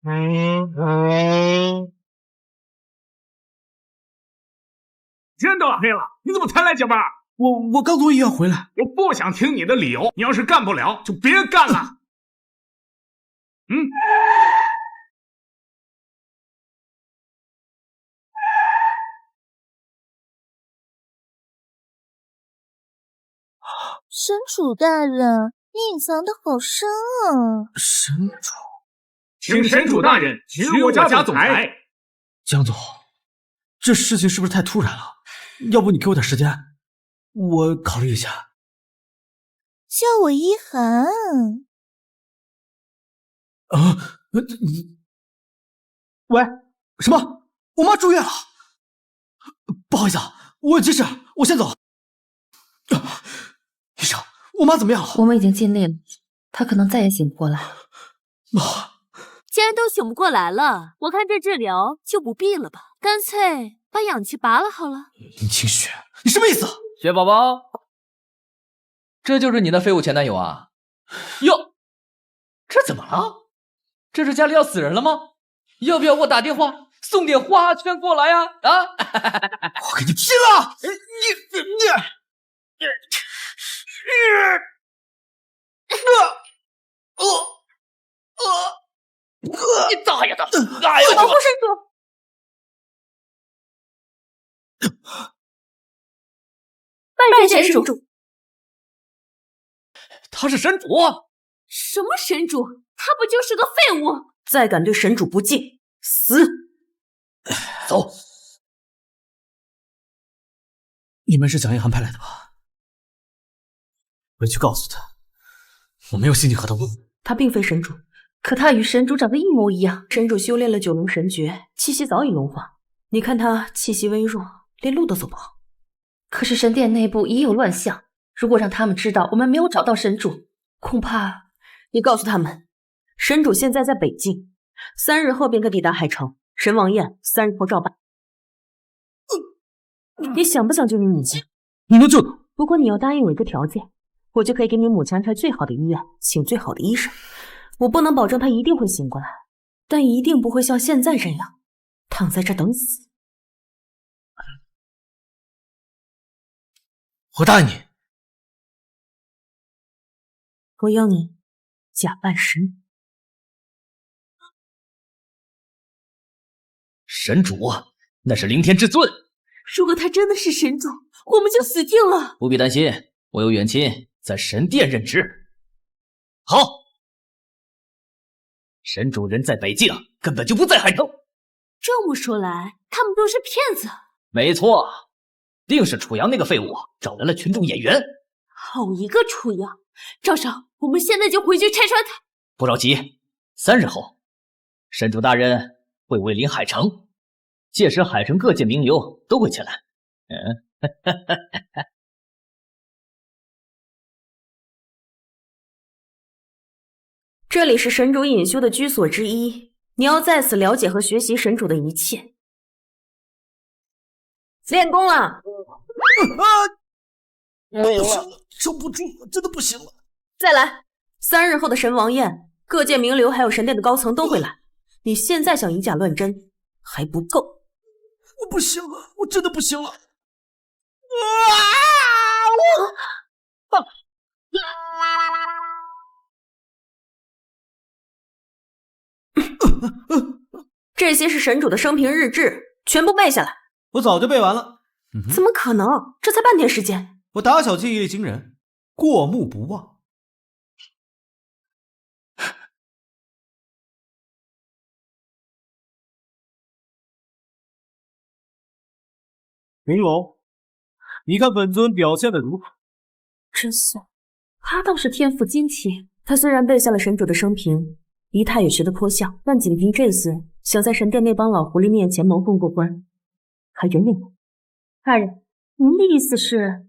天都黑了，你怎么才来加班？我刚从医院回来。我不想听你的理由，你要是干不了，就别干了。神主大人，你隐藏的好深啊！神主，请神主大人许我家总裁。江总，这事情是不是太突然了？要不你给我点时间，我考虑一下。叫我一涵。喂，什么？我妈住院了。不好意思啊，我有急事，我先走。医生，我妈怎么样了？我们已经尽力了，她可能再也醒不过来。妈，既然都醒不过来了，我看这治疗就不必了吧，干脆把氧气拔了好了。林清雪，你什么意思？雪宝宝，这就是你的废物前男友啊？哟，这怎么了？这是家里要死人了吗？要不要我打电话送点花圈过来呀？啊！我跟你拼了！你大爷的！哎呦，保护神主！拜见神主。他是神主？什么神主？他不就是个废物？再敢对神主不敬，死！走。你们是蒋一涵派来的吧？回去告诉他，我没有心情和他问。他并非神主，可他与神主长得一模一样。神主修炼了九龙神诀，气息早已融化。你看他气息微弱，连路都走不好。可是神殿内部已有乱象，如果让他们知道我们没有找到神主，恐怕……你告诉他们，神主现在在北境，3日后便可抵达海城。神王宴3日后照办。你想不想救你母亲？你能救？不过你要答应我一个条件，我就可以给你母亲安排最好的医院，请最好的医生。我不能保证她一定会醒过来，但一定不会像现在这样躺在这等死。我答应你。我要你假扮神。神主，那是凌天至尊。如果他真的是神主，我们就死定了。不必担心，我有远亲在神殿任职。好，神主人在北境，根本就不在海城。这么说来，他们都是骗子。没错，定是楚阳那个废物找来了群众演员。好一个楚阳！赵少，我们现在就回去拆穿他。不着急，3日后，神主大人会威临海城，届时海城各界名流都会前来。这里是神主隐修的居所之一，你要在此了解和学习神主的一切。练功了！没有了，撑不住了，真的不行了。再来！3日后的神王宴，各界名流还有神殿的高层都会来。你现在想以假乱真还不够。我不行了，我真的不行了。这些是神主的生平日志，全部背下来。我早就背完了。怎么可能？这才半天时间。我打小记忆力惊人，过目不忘。明龙，你看本尊表现的如何？真算，他倒是天赋惊奇。他虽然背下了神主的生平，仪态也学得颇像，但仅凭这些，想在神殿那帮老狐狸面前蒙混过关，还远远不。大人，您的意思是？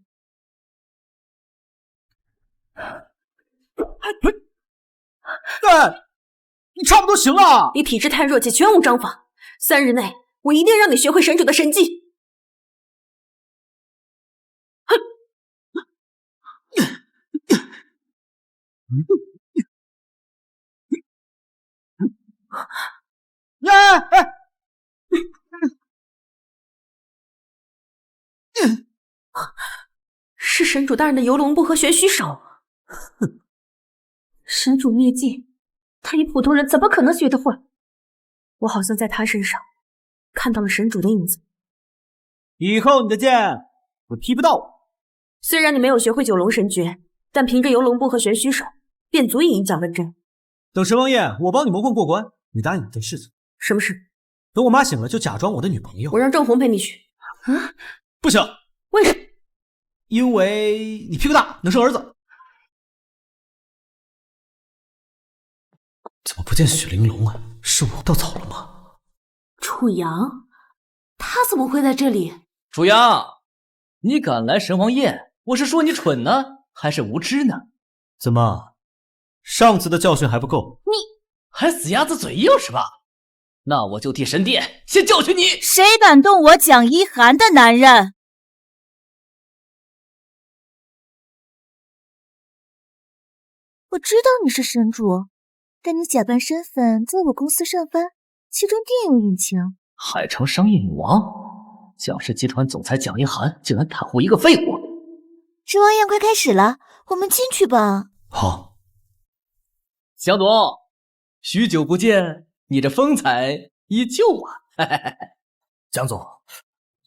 你差不多行了。你体质太弱且全无章法，3日内我一定让你学会神主的神技。是神主大人的游龙部和玄虚手。哼，神主秘技，他一普通人怎么可能学得会？我好像在他身上看到了神主的影子。以后你的剑我踢不到我。虽然你没有学会九龙神诀，但凭着游龙部和玄虚手，便足以以假乱真。等神王爷，我帮你蒙混过关，你答应一件事情。什么事？等我妈醒了，就假装我的女朋友。我让郑红陪你去。啊？不行。为什么？因为你屁股大，能生儿子。怎么不见许玲珑啊？是我掉草了吗？楚阳，他怎么会在这里？楚阳，你敢来神王宴，我是说你蠢呢，还是无知呢？怎么，上次的教训还不够？你还死鸭子嘴硬是吧？那我就替神殿先教训你。谁敢动我蒋一涵的男人？我知道你是神主，但你假扮身份在我公司上班，其中定有隐情。海城商业女王，蒋氏集团总裁蒋一涵竟然袒护一个废物。神王宴快开始了，我们进去吧。好。蒋总，许久不见，你这风采依旧啊。蒋总，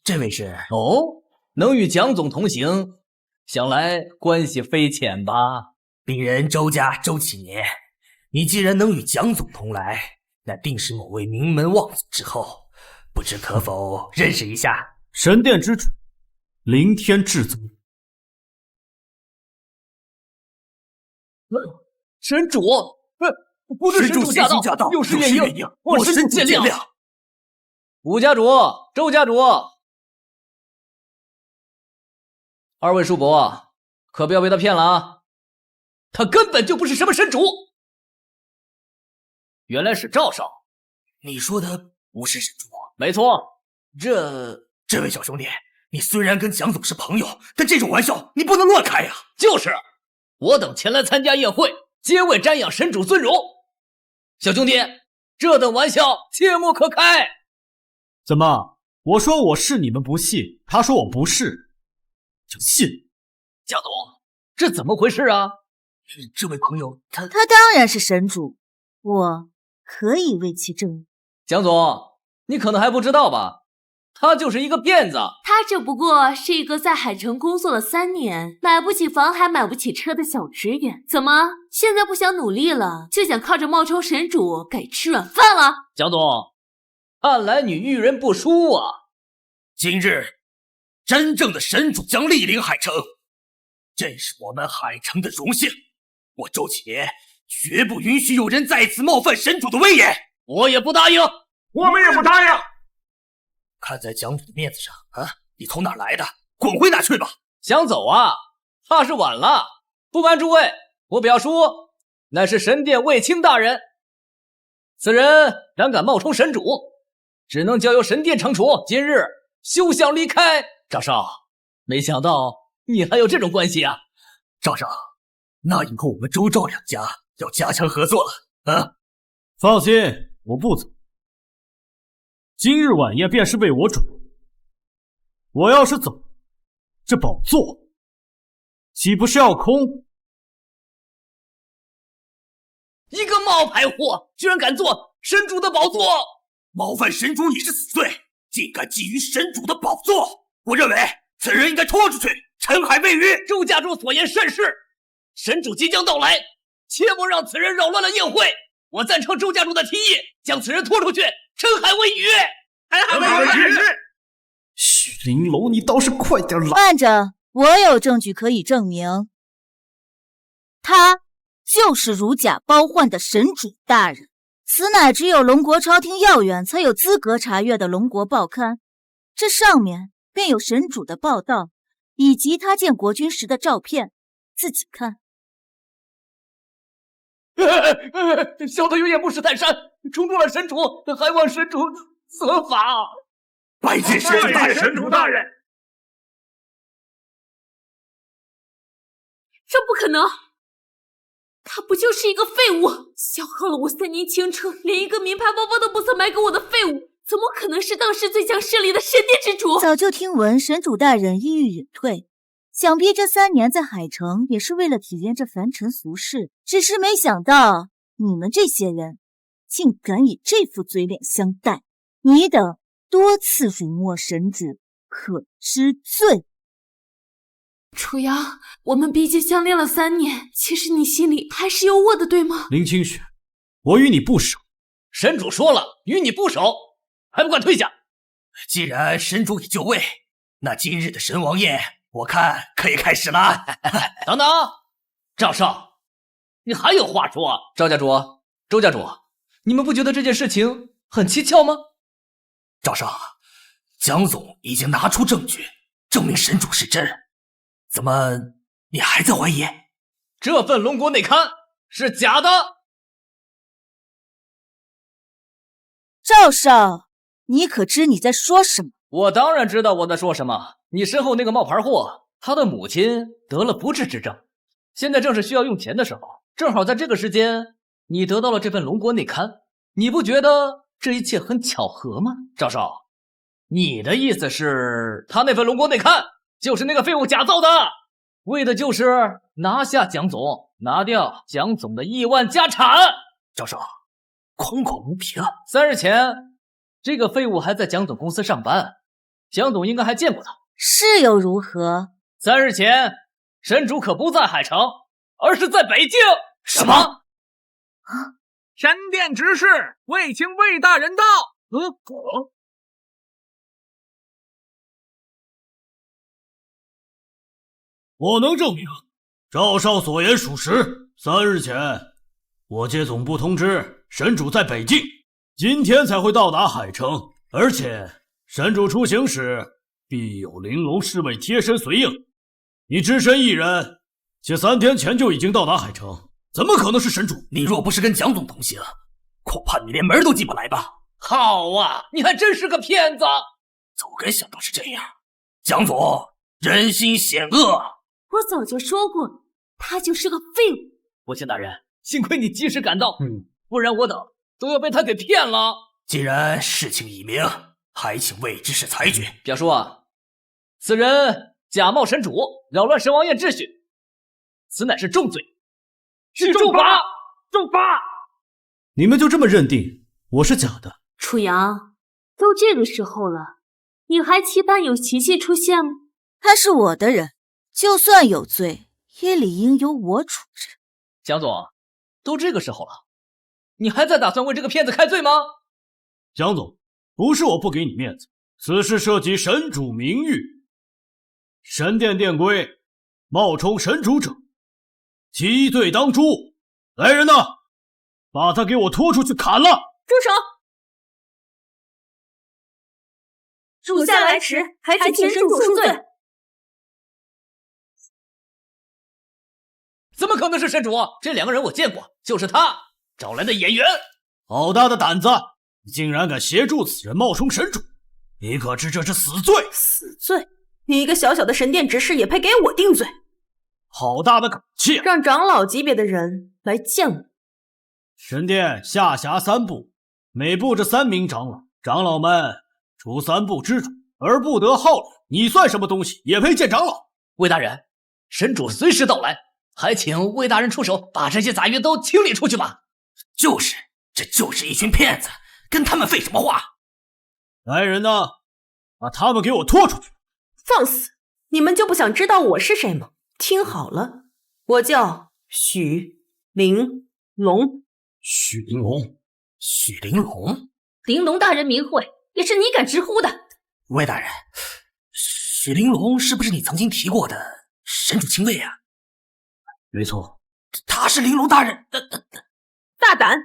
这位是？哦，能与蒋总同行，想来关系非浅吧？鄙人周家周启年，你既然能与蒋总同来，那定是某位名门望族之后，不知可否认识一下？神殿之主，凌天至尊。神主，不是神主驾到，又是夜莺，我神主见谅。吴家主，周家主，二位叔伯，可不要被他骗了啊！他根本就不是什么神主。原来是赵少，你说的不是神主？没错。这位小兄弟，你虽然跟蒋总是朋友，但这种玩笑你不能乱开呀。就是，我等前来参加宴会，皆为瞻仰神主尊荣。小兄弟，这等玩笑切莫可开。怎么？我说我是，你们不信；他说我不是，就信。蒋总，这怎么回事啊？这位朋友，他当然是神主，我可以为其证明。蒋总，你可能还不知道吧？他就是一个骗子。他只不过是一个在海城工作了3年，买不起房还买不起车的小职员。怎么，现在不想努力了，就想靠着冒充神主给吃软饭了？蒋总，看来你遇人不淑啊。今日，真正的神主将莅临海城，这是我们海城的荣幸。我周启年绝不允许有人再次冒犯神主的威严，我也不答应，我们也不答应。看在蒋主的面子上啊，你从哪来的？滚回哪去吧！想走啊？怕是晚了。不瞒诸位，我表叔乃是神殿卫青大人，此人胆敢冒充神主，只能交由神殿惩处。今日休想离开。赵少，没想到你还有这种关系啊！赵少，那以后我们周赵两家要加强合作了啊！放心，我不走。今日晚宴便是为我准。我要是走，这宝座岂不是要空？一个冒牌货，居然敢坐神主的宝座！冒犯神主已是死罪，竟敢觊觎神主的宝座！我认为此人应该拖出去，沉海喂鱼。周家主所言甚是，神主即将到来，切莫让此人扰乱了宴会。我赞成周家主的提议，将此人拖出去，沉海喂鱼。沉海喂鱼！许玲珑，你倒是快点来！慢着，我有证据可以证明，他就是如假包换的神主大人。此乃只有龙国朝廷要员才有资格查阅的龙国报刊，这上面便有神主的报道，以及他见国君时的照片，自己看。小的有眼不识泰山，冲动了神主，还望神主责罚。拜见神主大人！神主大人，这不可能！他不就是一个废物，消耗了我3年青春，连一个名牌包包都不曾买给我的废物，怎么可能是当时最强势力的神殿之主？早就听闻神主大人抑郁隐退，想必这3年在海城也是为了体验这凡尘俗世，只是没想到你们这些人竟敢以这副嘴脸相待，你等多次辱没神主，可知罪。楚阳，我们毕竟相恋了3年，其实你心里还是有我的，对吗？林清雪，我与你不熟。神主说了，与你不熟，还不快退下！既然神主已就位，那今日的神王宴，我看可以开始了。等等，赵少，你还有话说？赵家主、周家主，你们不觉得这件事情很蹊跷吗？赵少，蒋总已经拿出证据，证明神主是真，怎么你还在怀疑？这份龙国内刊是假的。赵少，你可知你在说什么？我当然知道我在说什么。你身后那个冒牌货，他的母亲得了不治之症，现在正是需要用钱的时候，正好在这个时间，你得到了这份龙国内刊，你不觉得这一切很巧合吗？赵少，你的意思是，他那份龙国内刊就是那个废物假造的，为的就是拿下蒋总，拿掉蒋总的亿万家产。赵少，狂口无凭啊！3日前，这个废物还在蒋总公司上班，蒋总应该还见过他。是又如何？3日前，神主可不在海城，而是在北京。什么？神殿执事，卫青魏大人到。我能证明赵少所言属实。3日前，我接总部通知，神主在北京，今天才会到达海城，而且神主出行时必有玲珑侍卫贴身随应。你只身一人，且3天前就已经到达海城，怎么可能是神主？你若不是跟蒋总同行，恐怕你连门都进不来吧。好啊，你还真是个骗子！早该想到是这样。蒋总人心险恶，我早就说过，他就是个废物。不幸大人，幸亏你及时赶到，不然我等都要被他给骗了。既然事情已明，还请魏执事裁决。表叔啊，此人假冒神主，扰乱神王宴秩序，此乃是重罪，需重罚！重罚！你们就这么认定我是假的？楚阳，都这个时候了，你还期盼有奇迹出现吗？他是我的人，就算有罪，也理应由我处置。蒋总，都这个时候了，你还在打算为这个骗子开罪吗？蒋总，不是我不给你面子，此事涉及神主名誉，神殿殿规，冒充神主者，其罪当诛。来人呐，把他给我拖出去砍了！住手！属下来迟，还请神主恕罪。怎么可能是神主？这2个人我见过，就是他找来的演员。好大的胆子！你竟然敢协助此人冒充神主，你可知这是死罪？死罪？你一个小小的神殿执事也配给我定罪？好大的口气！让长老级别的人来见我。神殿下辖3部，每部这3名长老，长老们除3部之主，而不得号令。你算什么东西，也配见长老？魏大人，神主随时到来，还请魏大人出手，把这些杂鱼都清理出去吧。就是，这就是一群骗子，跟他们废什么话？来人呐，把他们给我拖出去！放肆！你们就不想知道我是谁吗？听好了，我叫许玲珑。许玲珑？许玲珑？玲珑大人名讳，也是你敢直呼的。魏大人，许玲珑是不是你曾经提过的神主亲卫啊？没错，他是玲珑大人。大胆！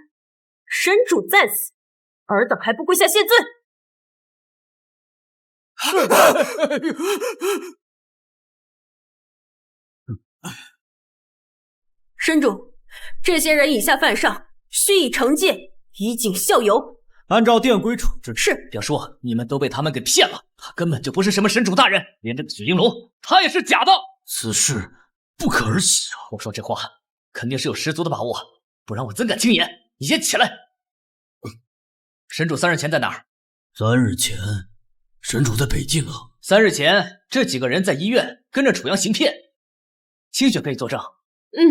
神主在此，尔等还不跪下谢罪？神主，这些人以下犯上，须以惩戒，以儆效尤。按照殿规处置。是。表叔，你们都被他们给骗了，他根本就不是什么神主大人，连这个许玲珑，他也是假的。此事不可儿戏啊！我说这话，肯定是有十足的把握，不然我怎敢轻言？你先起来。神主3日前在哪儿？3日前，神主在北境啊。3日前，这几个人在医院跟着楚阳行骗，清雪可以作证。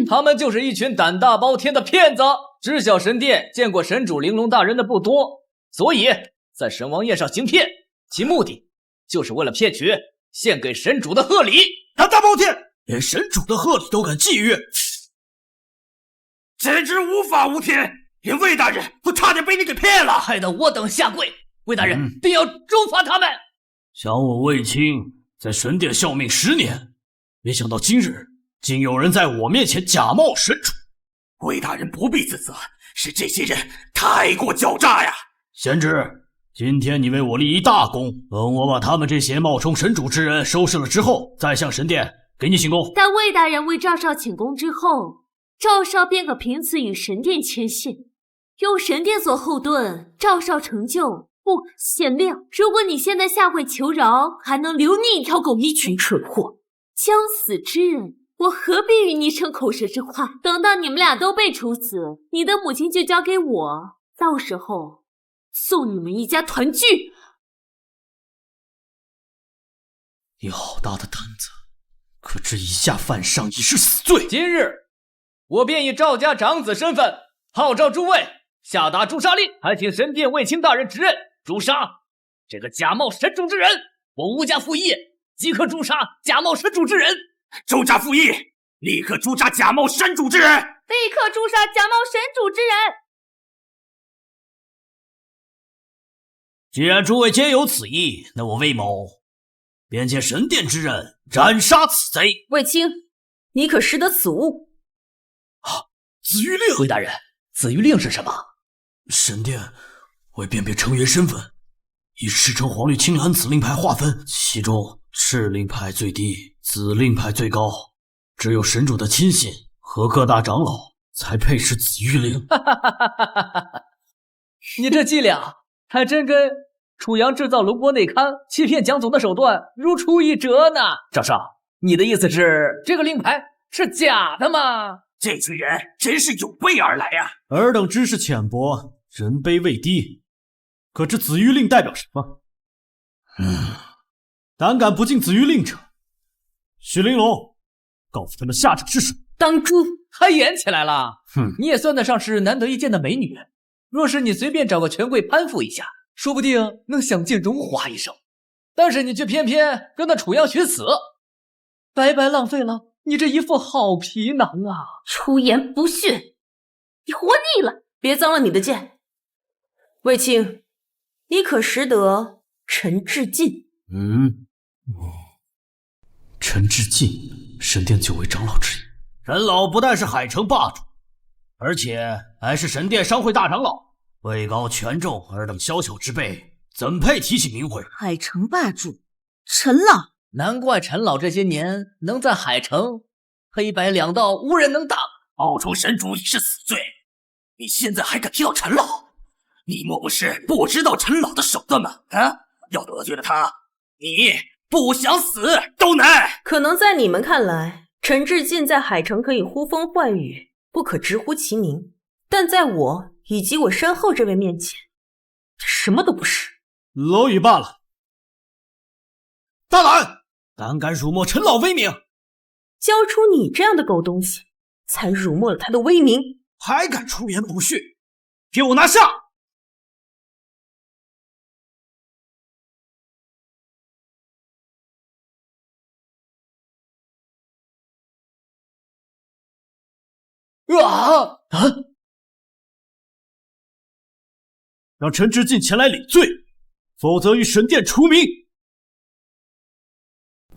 他们就是一群胆大包天的骗子。知晓神殿见过神主玲珑大人的不多，所以在神王宴上行骗，其目的就是为了骗取献给神主的贺礼。胆大包天，连神主的贺礼都敢觊觎，简直无法无天！连魏大人都差点被你给骗了，害得我等下跪。魏大人定要诛罚他们。想我卫青在神殿效命10年，没想到今日竟有人在我面前假冒神主。魏大人不必自责，是这些人太过狡诈呀！贤侄，今天你为我立一大功，等我把他们这些冒充神主之人收拾了之后，再向神殿给你请功。待魏大人为赵少请功之后，赵少便可凭此与神殿牵线，用神殿做后盾，赵少成就不显亮。如果你现在下跪求饶，还能留你一条狗命。一群蠢货！将死之人，我何必与你逞口舌之快？等到你们俩都被处死，你的母亲就交给我，到时候送你们一家团聚。你好大的胆子，可知以下犯上已是死罪。今日我便以赵家长子身份号召诸位下达诛杀令，还请神殿卫青大人指认诛杀这个假冒神主之人。我吴家附议即刻诛杀假冒神主之人。周家附议，立刻诛杀假冒神主之人！立刻诛杀假冒神主之人！既然诸位皆有此意，那我魏某便借神殿之刃斩杀此贼。卫青，你可识得此物？紫玉令。魏大人，紫玉令是什么？神殿为辨别成员身份，以赤橙黄绿青蓝紫令牌划分，其中赤令牌最低，紫令牌最高，只有神主的亲信和各大长老才配是紫玉令。你这伎俩还真跟楚阳制造龙国内刊、欺骗蒋总的手段如出一辙呢。赵少，你的意思是这个令牌是假的吗？这群人真是有备而来呀！尔等知识浅薄，人卑位低，可知紫玉令代表什么？胆敢不敬紫玉令者，许玲珑，告诉他们下场是什么？当诛！还演起来了？你也算得上是难得一见的美女，若是你随便找个权贵攀附一下，说不定能享尽荣华一生。但是你却偏偏跟那楚阳寻死，白白浪费了你这一副好皮囊啊！出言不逊，你活腻了！别脏了你的剑。卫青，你可识得陈志进？陈志进，神殿9位长老之一。陈老不但是海城霸主，而且还是神殿商会大长老，位高权重，尔等小小之辈，怎配提起名讳？海城霸主，陈老，难怪陈老这些年能在海城黑白两道无人能挡。冒充神主已是死罪，你现在还敢提到陈老？你莫不是不知道陈老的手段吗？要得罪了他，你不想死都难。可能在你们看来，陈志进在海城可以呼风唤雨，不可直呼其名，但在我以及我身后这位面前，他什么都不是。蝼蚁罢了。大胆，胆敢辱没陈老威名！交出你这样的狗东西，才辱没了他的威名。还敢出言不逊，给我拿下！让陈志进前来领罪，否则与神殿除名。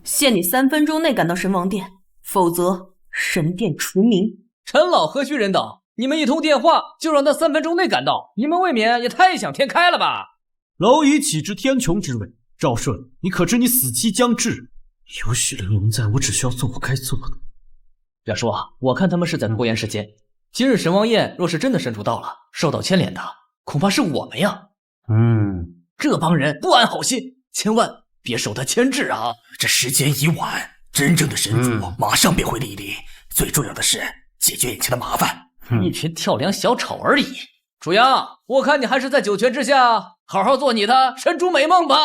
限你3分钟内赶到神王殿，否则神殿除名。陈老何须人等？你们一通电话就让他3分钟内赶到，你们未免也太想天开了吧！蝼蚁岂知天穹之味？赵顺，你可知你死期将至？有许玲珑在，我只需要做我该做的。表叔，我看他们是在拖延时间。今日神王宴若是真的神主到了，受到牵连的恐怕是我们呀。这帮人不安好心，千万别受他牵制啊！这时间已晚，真正的神主马上便会莅临。最重要的是，解决眼前的麻烦。一群跳梁小丑而已。楚阳，我看你还是在九泉之下好好做你的神主美梦吧。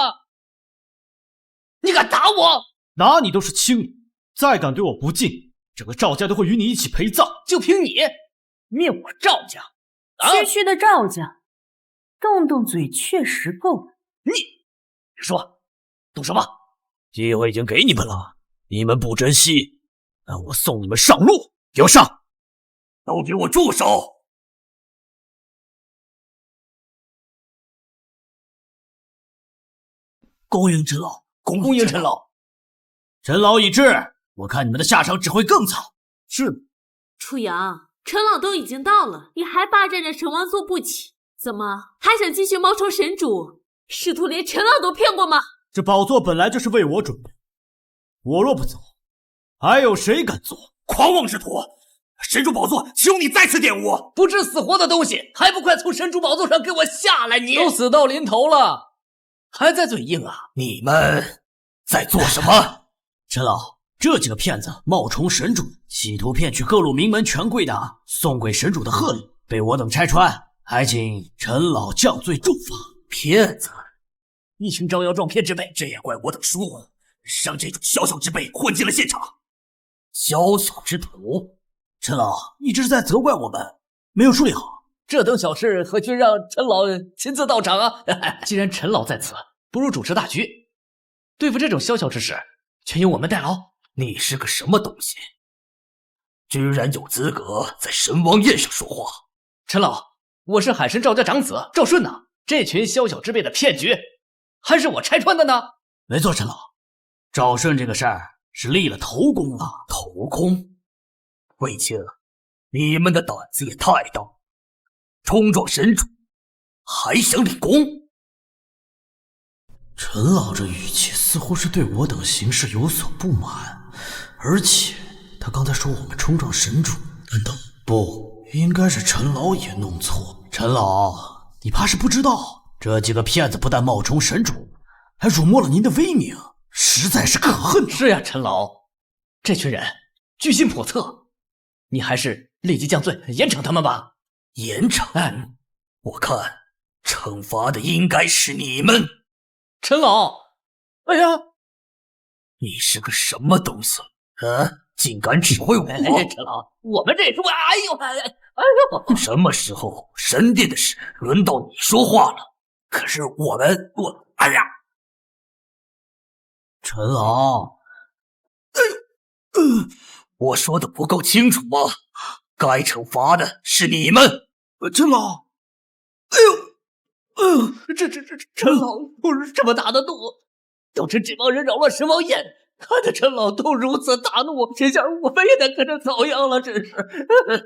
你敢打我？打你都是轻敌，再敢对我不敬，整个赵家都会与你一起陪葬。就凭你灭我赵家？区区的赵家，动动嘴确实够了。你说懂什么？机会已经给你们了，你们不珍惜，那我送你们上路。给我上！都给我住手！恭迎陈老，恭迎陈老。陈老已至，我看你们的下场只会更惨。是。楚阳，陈老都已经到了，你还霸占着陈王座不起，怎么还想继续谋仇神主？试图连陈老都骗过吗？这宝座本来就是为我准备，我若不走，还有谁敢做？狂妄之徒！神主宝座岂容你再次玷污？不知死活的东西，还不快从神主宝座上给我下来！你都死到临头了，还在嘴硬啊？你们在做什么？陈老，这几个骗子冒充神主，企图骗取各路名门权贵的送给神主的贺礼，被我等拆穿，还请陈老降罪重罚。骗子！一群招摇撞骗之辈，这也怪我等疏忽，让这种小小之辈混进了现场。小小之徒，陈老，你这是在责怪我们没有处理好。这等小事何须让陈老亲自到场啊？既然陈老在此，不如主持大局，对付这种小小之事，全由我们代劳。你是个什么东西？居然有资格在神王宴上说话？陈老，我是海神赵家长子赵顺呐，这群小小之辈的骗局，还是我拆穿的呢？没错，陈老，赵顺这个事儿是立了头功了。头功？卫青，你们的胆子也太大，冲撞神主，还想立功？陈老这语气似乎是对我等行事有所不满，而且他刚才说我们冲撞神主，难道不应该是陈老也弄错？陈老，你怕是不知道，这几个骗子不但冒充神主，还辱没了您的威名，实在是可恨。是呀，陈老，这群人居心叵测，你还是立即降罪，严惩他们吧。严惩？我看惩罚的应该是你们。陈老，哎呀，你是个什么东西？竟敢指挥我！陈老，我们这出，哎呦，什么时候神殿的事轮到你说话了？可是哎呀，陈老，我说的不够清楚吗？该惩罚的是你们。陈老，陈老不是这么大的怒，都是这帮人扰乱神王宴，看得陈老都如此大怒，这下我们也得跟着遭殃了，真是。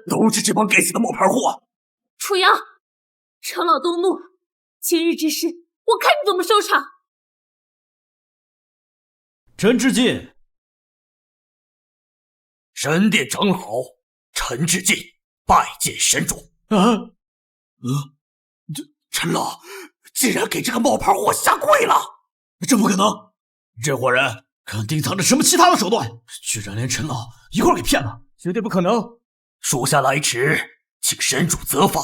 都是这帮该死的冒牌货！楚阳，陈老动怒，今日之事，我看你怎么收场。陈志进，神殿长老陈志进拜见神主。陈老竟然给这个冒牌货下跪了！这不可能，这伙人肯定藏着什么其他的手段，居然连陈老一块给骗了，绝对不可能！属下来迟，请神主责罚。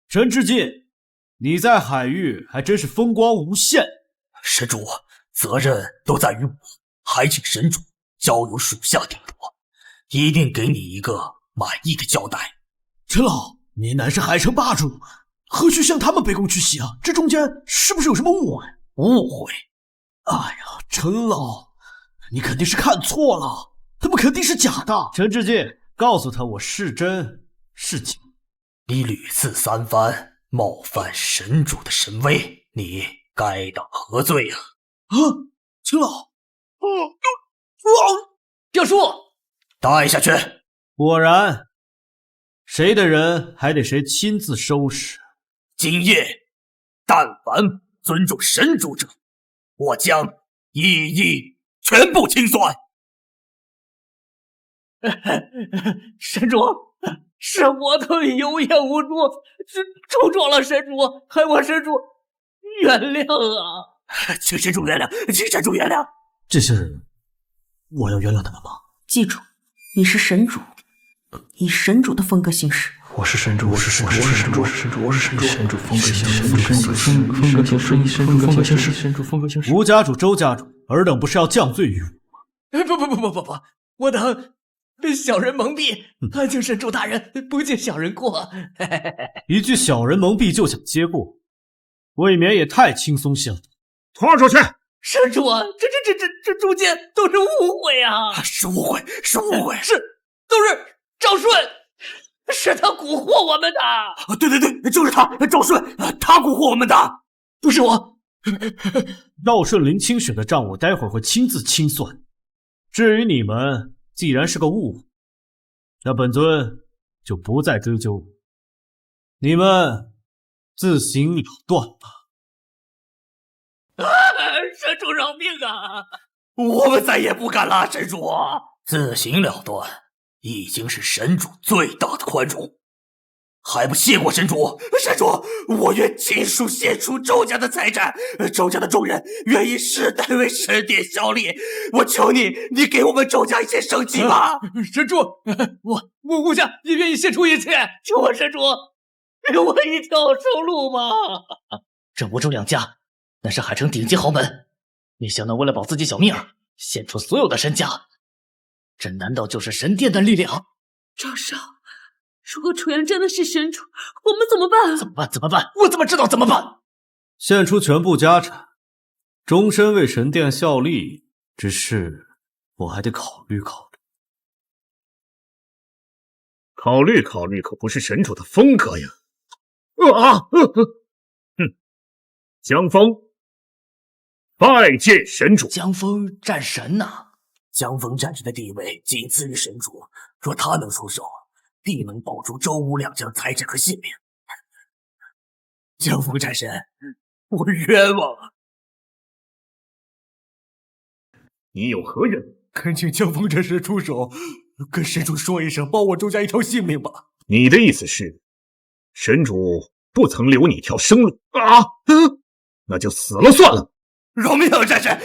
陈志进，你在海域还真是风光无限。神主，责任都在于我，还请神主交由属下定夺，一定给你一个满意的交代。陈老，您乃是海城霸主，何须向他们卑躬屈膝啊？这中间是不是有什么误会？误会？哎呀，陈老，你肯定是看错了，他们肯定是假的。陈志进，告诉他我是真是假。你屡次三番冒犯神主的神威，你该当何罪啊？陈老，表叔，带下去。果然，谁的人还得谁亲自收拾。今夜，但凡尊重神主者，我将一一全部清算。神主，是我的有眼无珠，冲撞了神主，还望神主原谅啊！请神主原谅，请神主原谅。这是我要原谅他们吗？记住，你是神主，以神主的风格行事。我是神主，我是神主，我是神主，我是神主，我是神主，神主风格行事，神主风格行事，神主风格行事，神主风格行事。吴家主、周家主，尔等不是要降罪于我吗？不，我等被小人蒙蔽，恳请神主大人不计小人过。一句小人蒙蔽就想接过，未免也太轻松些了。拖出去！神主啊，这中间都是误会啊！是误会，都是赵顺，是他蛊惑我们的。对，就是他，赵顺，他蛊惑我们的，不是我。赵顺林清雪的账我待会儿会亲自清算。至于你们，既然是个误会，那本尊就不再追究了，你们自行了断吧。神主饶命啊！我们再也不敢了，神主，自行了断已经是神主最大的宽容，还不谢过神主？神主，我愿尽数献出周家的财产，周家的众人愿意世代为神殿效力。我求你给我们周家一些生机吧！神主，我家也愿意献出一切，求我神主给我一条生路吧！这吴周两家那是海城顶级豪门，没想到为了保自己小命，献出所有的身家，这难道就是神殿的力量？赵少，如果楚阳真的是神主，我们怎么办？怎么办？我怎么知道怎么办？献出全部家产，终身为神殿效力之事，我还得考虑考虑。考虑可不是神主的风格呀！江枫，拜见神主。江枫战神呐！江枫战神的地位仅次于神主，若他能出手，必能保住周吴两家的财产和性命。江枫战神，我冤枉啊！你有何冤？恳请江枫战神出手，跟神主说一声，保我周家一条性命吧。你的意思是，神主不曾留你一条生路那就死了算了。饶命啊，战神！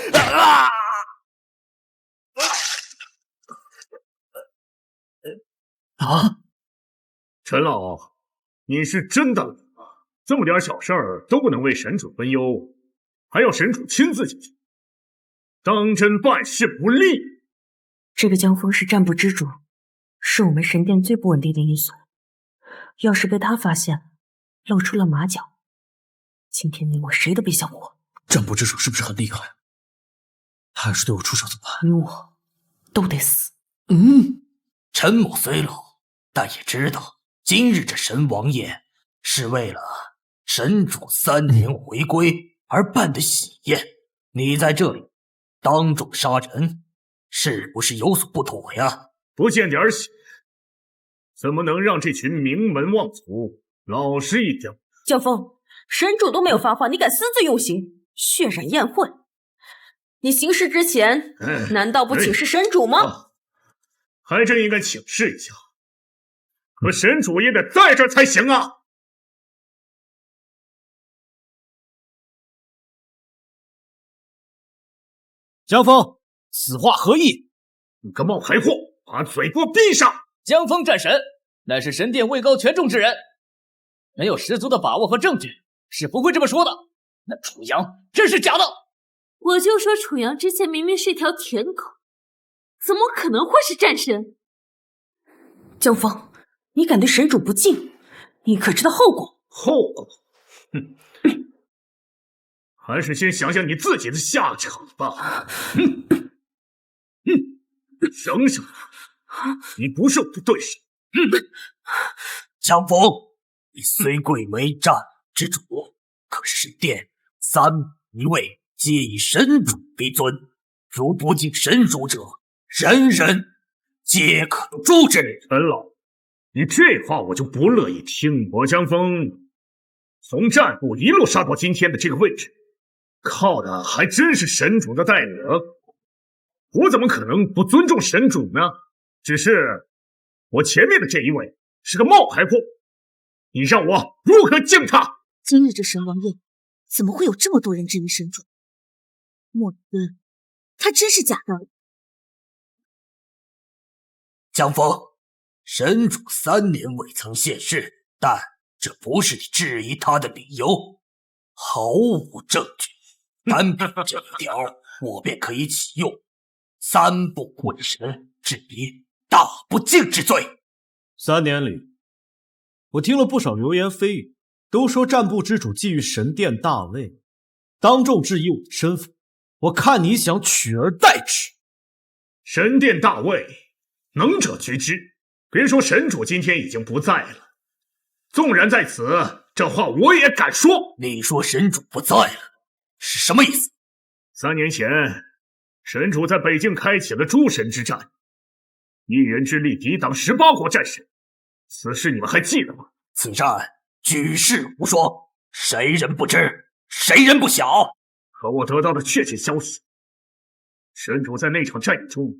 陈老，你是真的冷啊！这么点小事儿都不能为神主分忧，还要神主亲自解决，当真办事不力。这个江枫是占卜之主，是我们神殿最不稳定的因素。要是被他发现，露出了马脚，今天你我谁都别想活。占卜之主是不是很厉害？他要是对我出手怎么办？你我都得死。陈某虽老，但也知道今日这神王宴是为了神主3年回归而办的喜宴，你在这里当众杀人，是不是有所不妥呀？不见点血，怎么能让这群名门望族老实一点？江枫，神主都没有发话，你敢私自用刑，血染宴会？你行事之前，难道不请示神主吗？还真应该请示一下，可神主也得在这儿才行啊！江枫，此话何意？你个冒牌货，把嘴给我闭上！江枫战神乃是神殿位高权重之人，没有十足的把握和证据，是不会这么说的。那楚阳真是假的。我就说楚阳之前明明是条舔狗，怎么可能会是战神？江枫，你敢对神主不敬，你可知道后果？后果？还是先想想你自己的下场吧。省省，你不是我的对手。江枫，你虽贵为战之主，可是神殿3位皆以神主为尊，如不敬神主者，人人皆可诛之。陈老，你这话我就不乐意听。我江枫从战部一路杀到今天的这个位置，靠的还真是神主的带领。我怎么可能不尊重神主呢？只是我前面的这一位是个冒牌货，你让我如何敬他？今日这神王宴，怎么会有这么多人质疑神主？莫非他真是假的？江峰，神主3年未曾现世，但这不是你质疑他的理由，毫无证据。单凭这一条，我便可以启用3部鬼神，治你大不敬之罪。3年里，我听了不少流言蜚语，都说战部之主觊觎神殿大位，当众质疑我的身份。我看你想取而代之。神殿大位，能者居之。别说神主今天已经不在了，纵然在此，这话我也敢说。你说神主不在了，是什么意思？3年前，神主在北境开启了诸神之战，一人之力抵挡18国战神，此事你们还记得吗？此战举世无双，谁人不知，谁人不晓。可我得到的确切消息，神主在那场战役中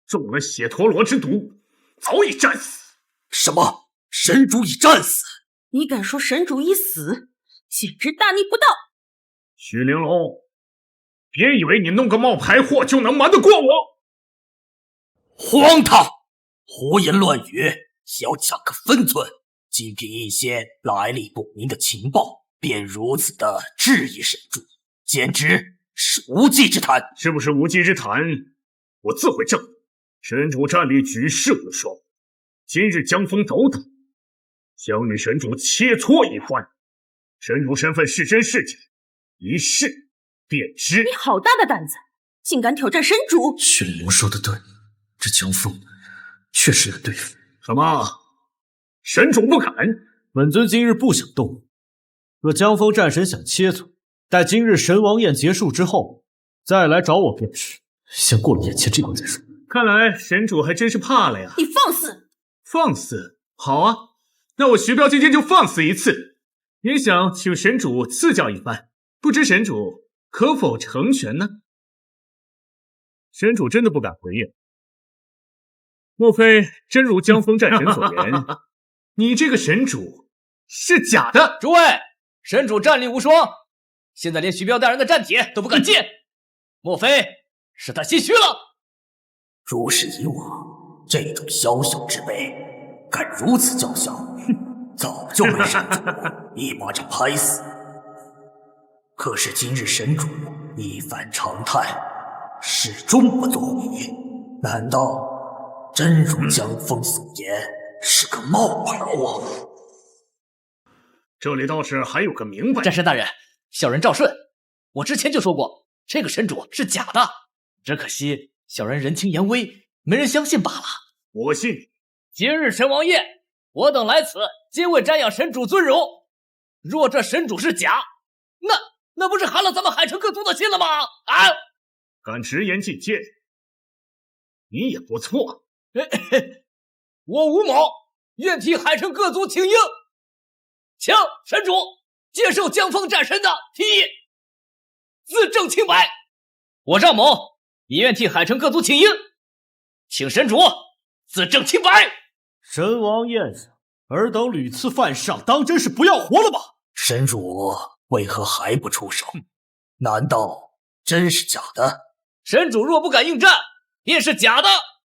中了血陀罗之毒，早已战死。什么？神主已战死？你敢说神主已死？简直大逆不道！许玲珑，别以为你弄个冒牌货就能瞒得过我！荒唐！胡言乱语，想要抢个分寸，仅凭一些来历不明的情报，便如此的质疑神主，简直是无稽之谈。是不是无稽之谈，我自会证明。神主战力举世无双，今日江峰斗胆，想与神主切磋一番。神主身份是真是假，一试便知。你好大的胆子，竟敢挑战神主！许玲珑说的对，这江峰确实难对付。什么？神主不敢？本尊今日不想动，若江峰战神想切磋，待今日神王宴结束之后，再来找我便是。先过了眼前这关再说。看来神主还真是怕了呀！你放肆！放肆？好啊，那我徐彪今天就放肆一次，也想请神主赐教一番，不知神主可否成全呢？神主真的不敢回应。莫非真如江峰战神所言，你这个神主是假的？诸位，神主战力无双，现在连徐彪大人的战帖都不敢见，莫非是他心虚了？如是以往，这种小小之辈敢如此叫嚣，早就被神主一巴掌拍死。可是今日神主一反常态，始终不作为，难道真如江峰所言是个冒牌货？这里倒是还有个明白。战神大人，小人赵顺，我之前就说过，这个神主是假的，只可惜小人人轻言微，没人相信罢了。我信你。今日神王宴，我等来此皆为瞻仰神主尊荣。若这神主是假，那不是寒了咱们海城各族的心了吗？啊！敢直言进谏，你也不错。我吴某愿替海城各族请缨，请神主接受江峰战神的提议，自证清白。我赵某也愿替海城各族请缨，请神主自证清白。神王宴上，尔等屡次犯上，当真是不要活了吧？神主为何还不出手？难道真是假的？神主若不敢应战，便是假的。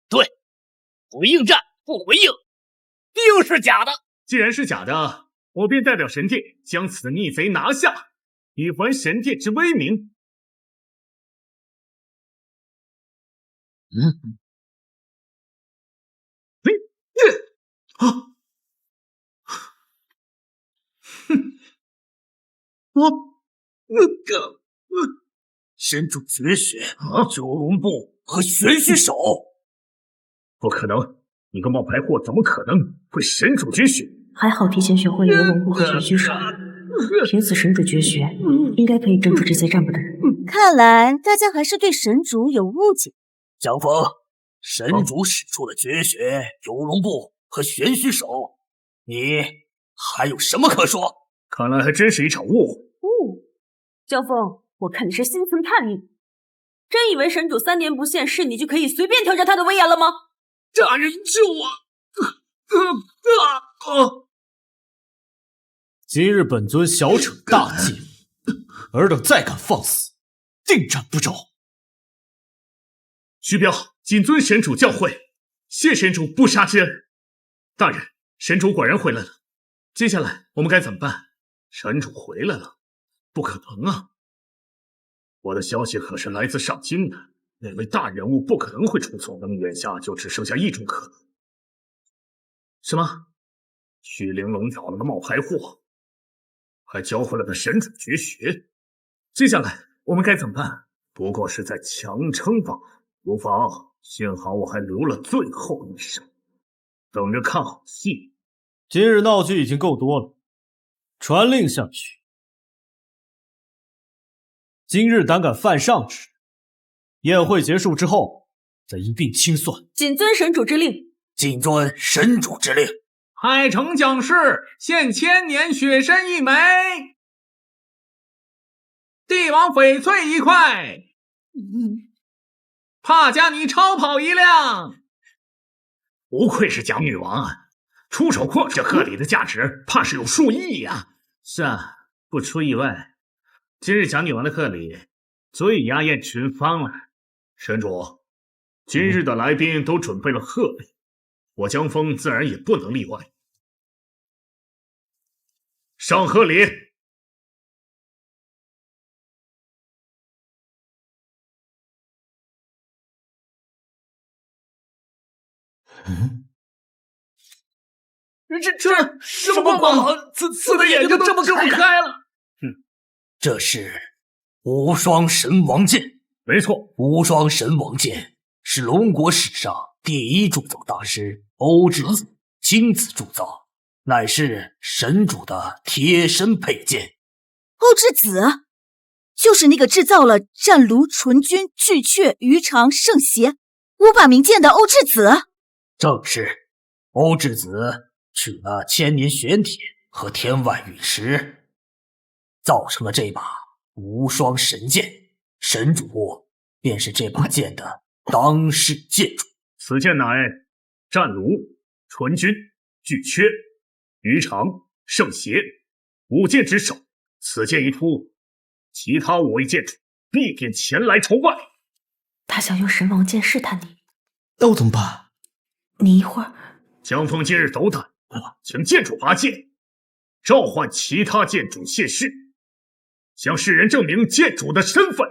对，不应战，不回应，定是假的。既然是假的，我便代表神殿将此逆贼拿下，以还神殿之威名。神主绝学九龙步和玄虚手，不可能！你个冒牌货，怎么可能会神主绝学？还好提前学会了游龙步和玄虚手，凭此神主绝学，应该可以镇住这些占卜的人。看来大家还是对神主有误解。江峰，神主使出了绝学游龙步和玄虚手，你还有什么可说？看来还真是一场误会。江峰，我看你是心存叛逆，真以为神主3年不现世，你就可以随便挑战他的威严了吗？大人救我！今日本尊小惩大戒，尔等再敢放肆，定斩不招。徐彪，谨遵神主教诲，谢神主不杀之恩。大人，神主果然回来了。接下来我们该怎么办？神主回来了？不可能啊！我的消息可是来自上京的，那位大人物不可能会出错。那么眼下就只剩下一种可能。什么？虚玲珑找了个冒牌货，还教会了个神主绝学。接下来我们该怎么办？不过是在强撑罢了。无妨，幸好我还留了最后一手，等着看好戏。今日闹剧已经够多了，传令下去。今日胆敢犯上之，宴会结束之后再一并清算。谨遵神主之令。谨遵神主之令。海城将士现千年雪参一枚，帝王翡翠一块，帕加尼超跑一辆。不愧是蒋女王啊，出手阔，这贺礼的价值怕是有数亿呀。是啊，不出意外，今日蒋女王的贺礼足以压艳群芳了。神主，今日的来宾都准备了贺礼，我江峰自然也不能例外。上贺礼！这什么光？刺的眼睛都这么开了。这是无双神王剑。没错，无双神王剑是龙国史上第一铸造大师欧质子亲自铸造，乃是神主的贴身佩剑。欧质子，就是那个制造了战卢、纯君、巨阙、鱼肠、圣邪5把名剑的欧质子。正是，欧质子取了千年玄铁和天外陨石，造成了这把无双神剑。神主便是这把剑的当世剑主。此剑乃战卢、纯君、巨阙、鱼肠、圣邪5剑之首。此剑一出，其他5位剑主必定前来朝拜。他想用神王剑试探你，那我怎么办？你一会儿。江峰今日斗胆，请剑主拔剑，召唤其他剑主现世，向世人证明剑主的身份。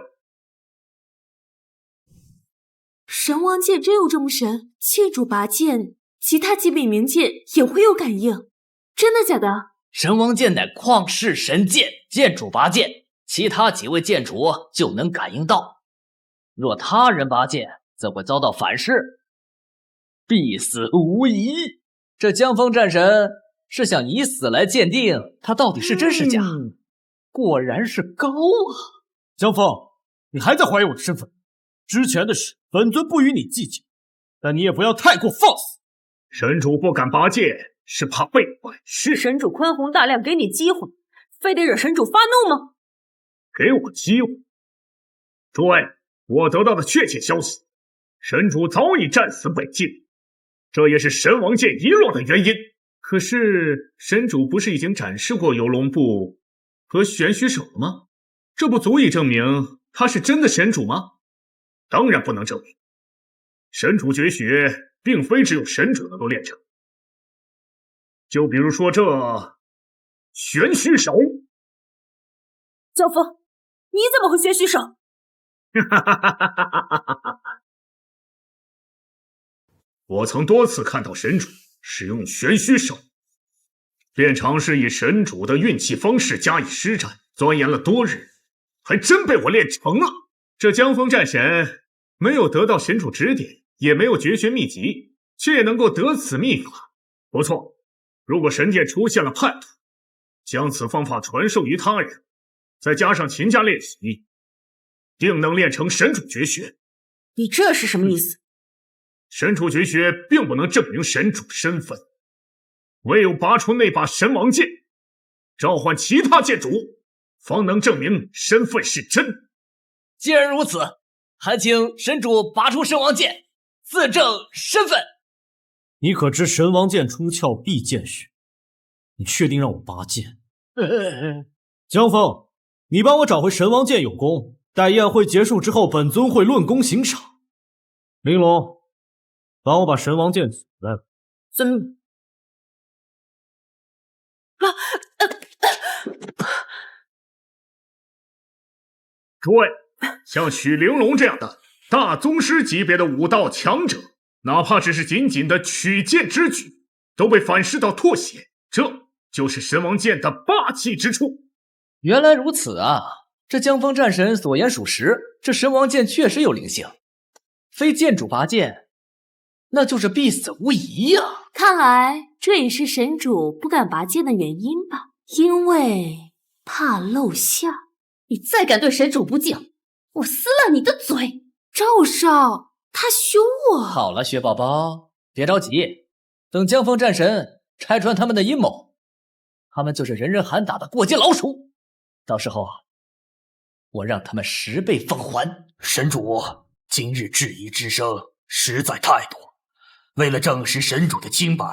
神王剑真有这么神？剑主拔剑，其他几柄名剑也会有感应？真的假的？神王剑乃旷世神剑，剑主拔剑，其他几位剑主就能感应到。若他人拔剑，则会遭到反噬，必死无疑。这江峰战神是想以死来鉴定他到底是真是假。果然是高啊！江峰，你还在怀疑我的身份？之前的事，本尊不与你计较，但你也不要太过放肆。神主不敢拔剑，是怕被反噬。神主宽宏大量，给你机会，非得惹神主发怒吗？给我机会？诸位，我得到的确切消息，神主早已战死北境，这也是神王剑遗落的原因。可是神主不是已经展示过游龙步和玄虚手了吗？这不足以证明他是真的神主吗？当然不能证明。神主绝学并非只有神主能够练成，就比如说这玄虚手。江峰，你怎么会玄虚手？我曾多次看到神主使用玄虚手，便尝试以神主的运气方式加以施展，钻研了多日，还真被我练成了。这江峰战神没有得到神主指点，也没有绝学秘籍，却也能够得此秘法，不错。如果神界出现了叛徒，将此方法传授于他人，再加上勤加练习，定能练成神主绝学。你这是什么意思？神主绝学并不能证明神主身份，唯有拔出那把神王剑，召唤其他剑主，方能证明身份是真。既然如此，还请神主拔出神王剑，自证身份。你可知神王剑出鞘必见血？你确定让我拔剑？江峰，你帮我找回神王剑有功，待宴会结束之后，本尊会论功行赏。玲珑，帮我把神王剑取来。遵命。诸位，像许玲珑这样的大宗师级别的武道强者，哪怕只是仅仅的取剑之举，都被反噬到吐血，这就是神王剑的霸气之处。原来如此啊！这江风战神所言属实，这神王剑确实有灵性，非剑主拔剑，那就是必死无疑呀！看来这也是神主不敢拔剑的原因吧？因为怕露馅。你再敢对神主不敬，我撕了你的嘴！赵少，他凶我。好了，雪宝宝，别着急，等江风战神拆穿他们的阴谋，他们就是人人喊打的过街老鼠，到时候我让他们10倍奉还。神主，今日质疑之声实在太多，为了证实神主的清白，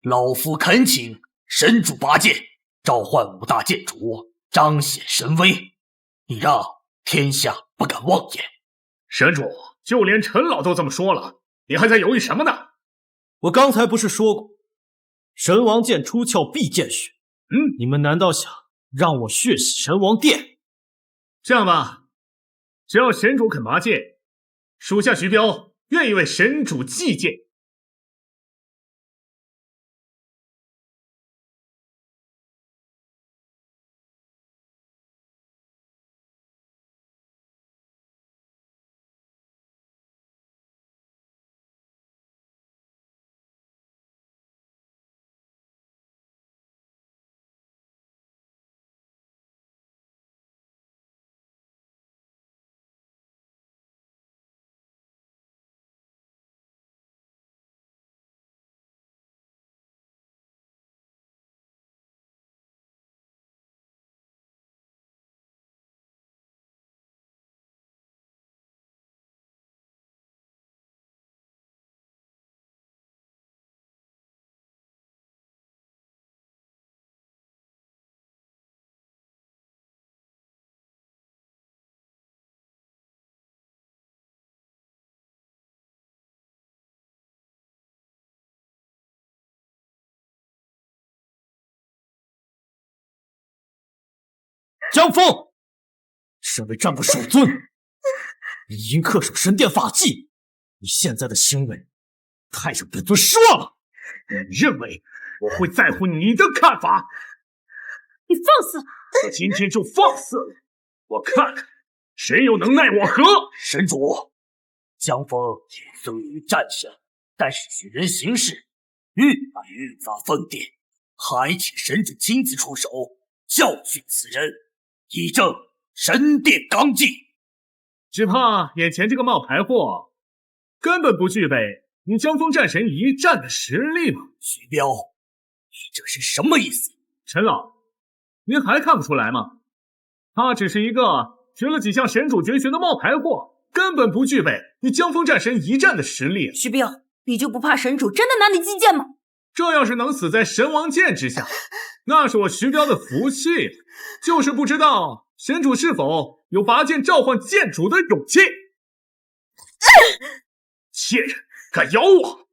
老夫恳请神主拔剑，召唤5大剑主，彰显神威，以让天下不敢妄言。神主，就连陈老都这么说了，你还在犹豫什么呢？我刚才不是说过，神王剑出鞘必见血。你们难道想让我血洗神王殿？这样吧，只要神主肯拔剑，属下徐彪愿意为神主祭剑。江峰，身为战部首尊，你应恪守神殿法纪。你现在的行为太让本尊失望了。你认为我会在乎你的看法？你放肆！我今天就放肆了，我看看谁又能奈我何！神主，江峰也虽于战神，但是许人行事愈来愈发疯癫，还请神主亲自出手教训此人，以正神殿纲纪。只怕眼前这个冒牌货根本不具备与江峰战神一战的实力嘛。徐彪，你这是什么意思？陈老，您还看不出来吗？他只是一个学了几项神主绝学的冒牌货，根本不具备与江峰战神一战的实力。徐彪，你就不怕神主真的拿你击剑吗？这要是能死在神王剑之下，那是我徐彪的福气了。就是不知道神主是否有拔剑召唤剑主的勇气。贱人，敢咬我！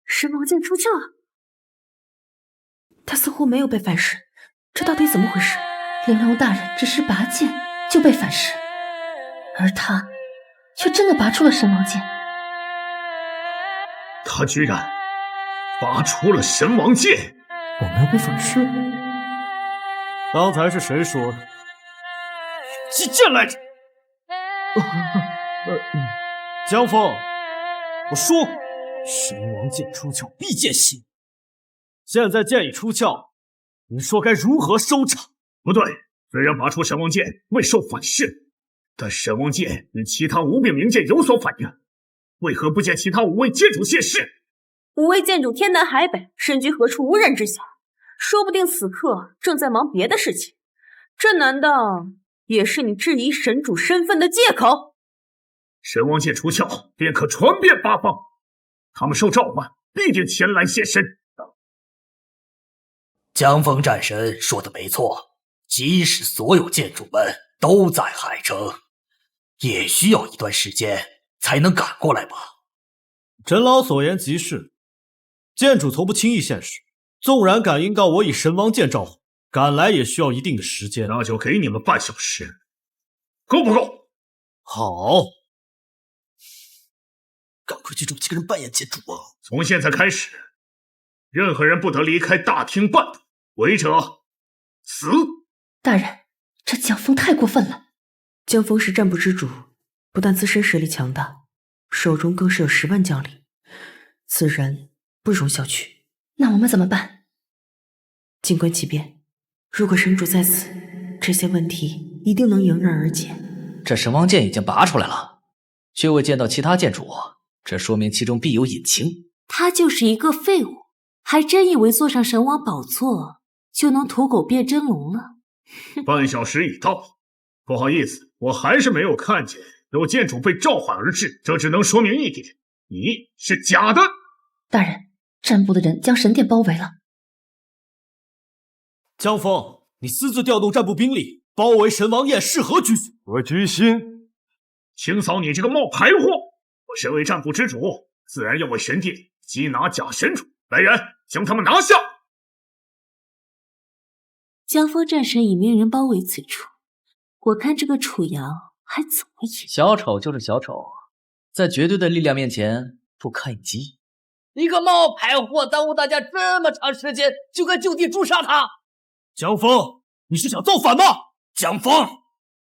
神王剑出鞘了，他似乎没有被反噬，这到底怎么回事？玲珑大人只是拔剑就被反噬，而他却真的拔出了神王剑。他居然拔出了神王剑！我没有被反噬。刚才是谁说的？击剑来着！江峰，我说过，神王剑出鞘必见血。现在剑已出鞘，你说该如何收场？不对，虽然拔出神王剑未受反噬，但神王剑与其他5柄名剑有所反应，为何不见其他5位剑主现世？5位剑主天南海北，身居何处无人知晓，说不定此刻正在忙别的事情。这难道也是你质疑神主身份的借口？神王剑出鞘，便可传遍8方，他们受召唤，必定前来现身。江峰战神说的没错，即使所有剑主们都在海城，也需要一段时间才能赶过来吧。陈老所言极是，剑主从不轻易现世，纵然感应到我以神王剑召唤，赶来也需要一定的时间。那就给你们半小时，够不够？好，赶快去找几个人扮演剑主啊！从现在开始，任何人不得离开大厅半步，违者死。大人，这江峰太过分了。江峰是战部之主，不但自身实力强大，手中更是有10万将领，此人不容小觑。那我们怎么办？静观其变，如果神主在此，这些问题一定能迎刃而解。这神王剑已经拔出来了，却未见到其他剑主，这说明其中必有隐情。他就是一个废物，还真以为坐上神王宝座就能吐狗变真龙了。半小时已到，不好意思，我还是没有看见有剑主被召唤而至，这只能说明一点，你是假的。大人，战部的人将神殿包围了。江峰，你私自调动战部兵力，包围神王宴是何居心？我居心，清扫你这个冒牌货！我身为战部之主，自然要为神殿缉拿假神主。来人，将他们拿下！江峰战神已命人包围此处，我看这个楚阳还怎么演？小丑就是小丑，在绝对的力量面前不堪一击。一个冒牌货耽误大家这么长时间，就该就地诛杀他！江峰，你是想造反吗？江峰，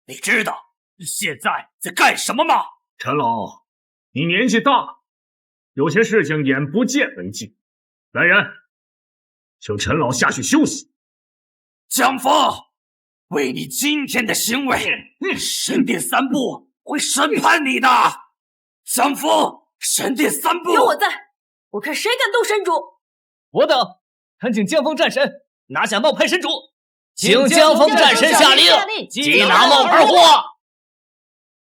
你知道现在在干什么吗？陈老，你年纪大，有些事情眼不见为净。来人，请陈老下去休息。江峰，为你今天的行为，神殿3部会审判你的。江峰，神殿3部有我在，我看谁敢动神主。我等恳请江峰战神拿下冒牌神主，请江峰战神下令缉拿冒牌货。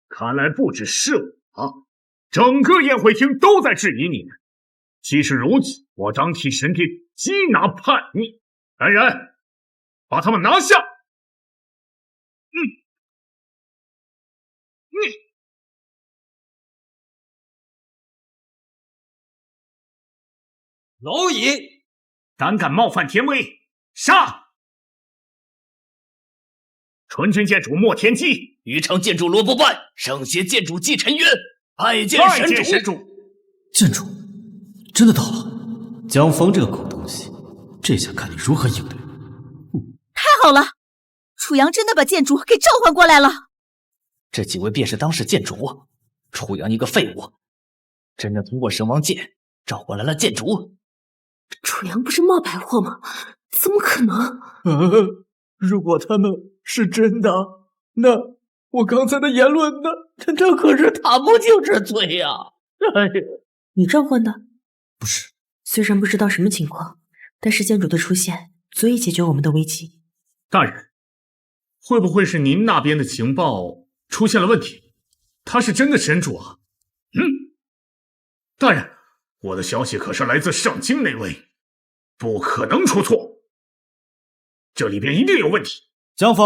看来不只是我，整个宴会厅都在质疑你们。既是如此，我当替神殿缉拿叛逆。来人，把他们拿下！蝼蚁，胆敢冒犯天威，杀！纯真剑主莫天机，余城剑主罗伯半，圣邪剑主季晨渊，拜见神主。剑主，真的到了。江峰这个狗东西，这下看你如何应对。太好了，楚阳真的把剑主给召唤过来了。这几位便是当世剑主，楚阳一个废物，真正通过神王剑召唤来了剑主。楚阳不是冒牌货吗？怎么可能？如果他们是真的，那我刚才的言论呢？这可是踏不净之罪呀！哎呀，你召唤的？不是。虽然不知道什么情况，但是剑主的出现足以解决我们的危机。大人，会不会是您那边的情报出现了问题？他是真的神主啊？大人，我的消息可是来自上京那位，不可能出错，这里边一定有问题。江峰，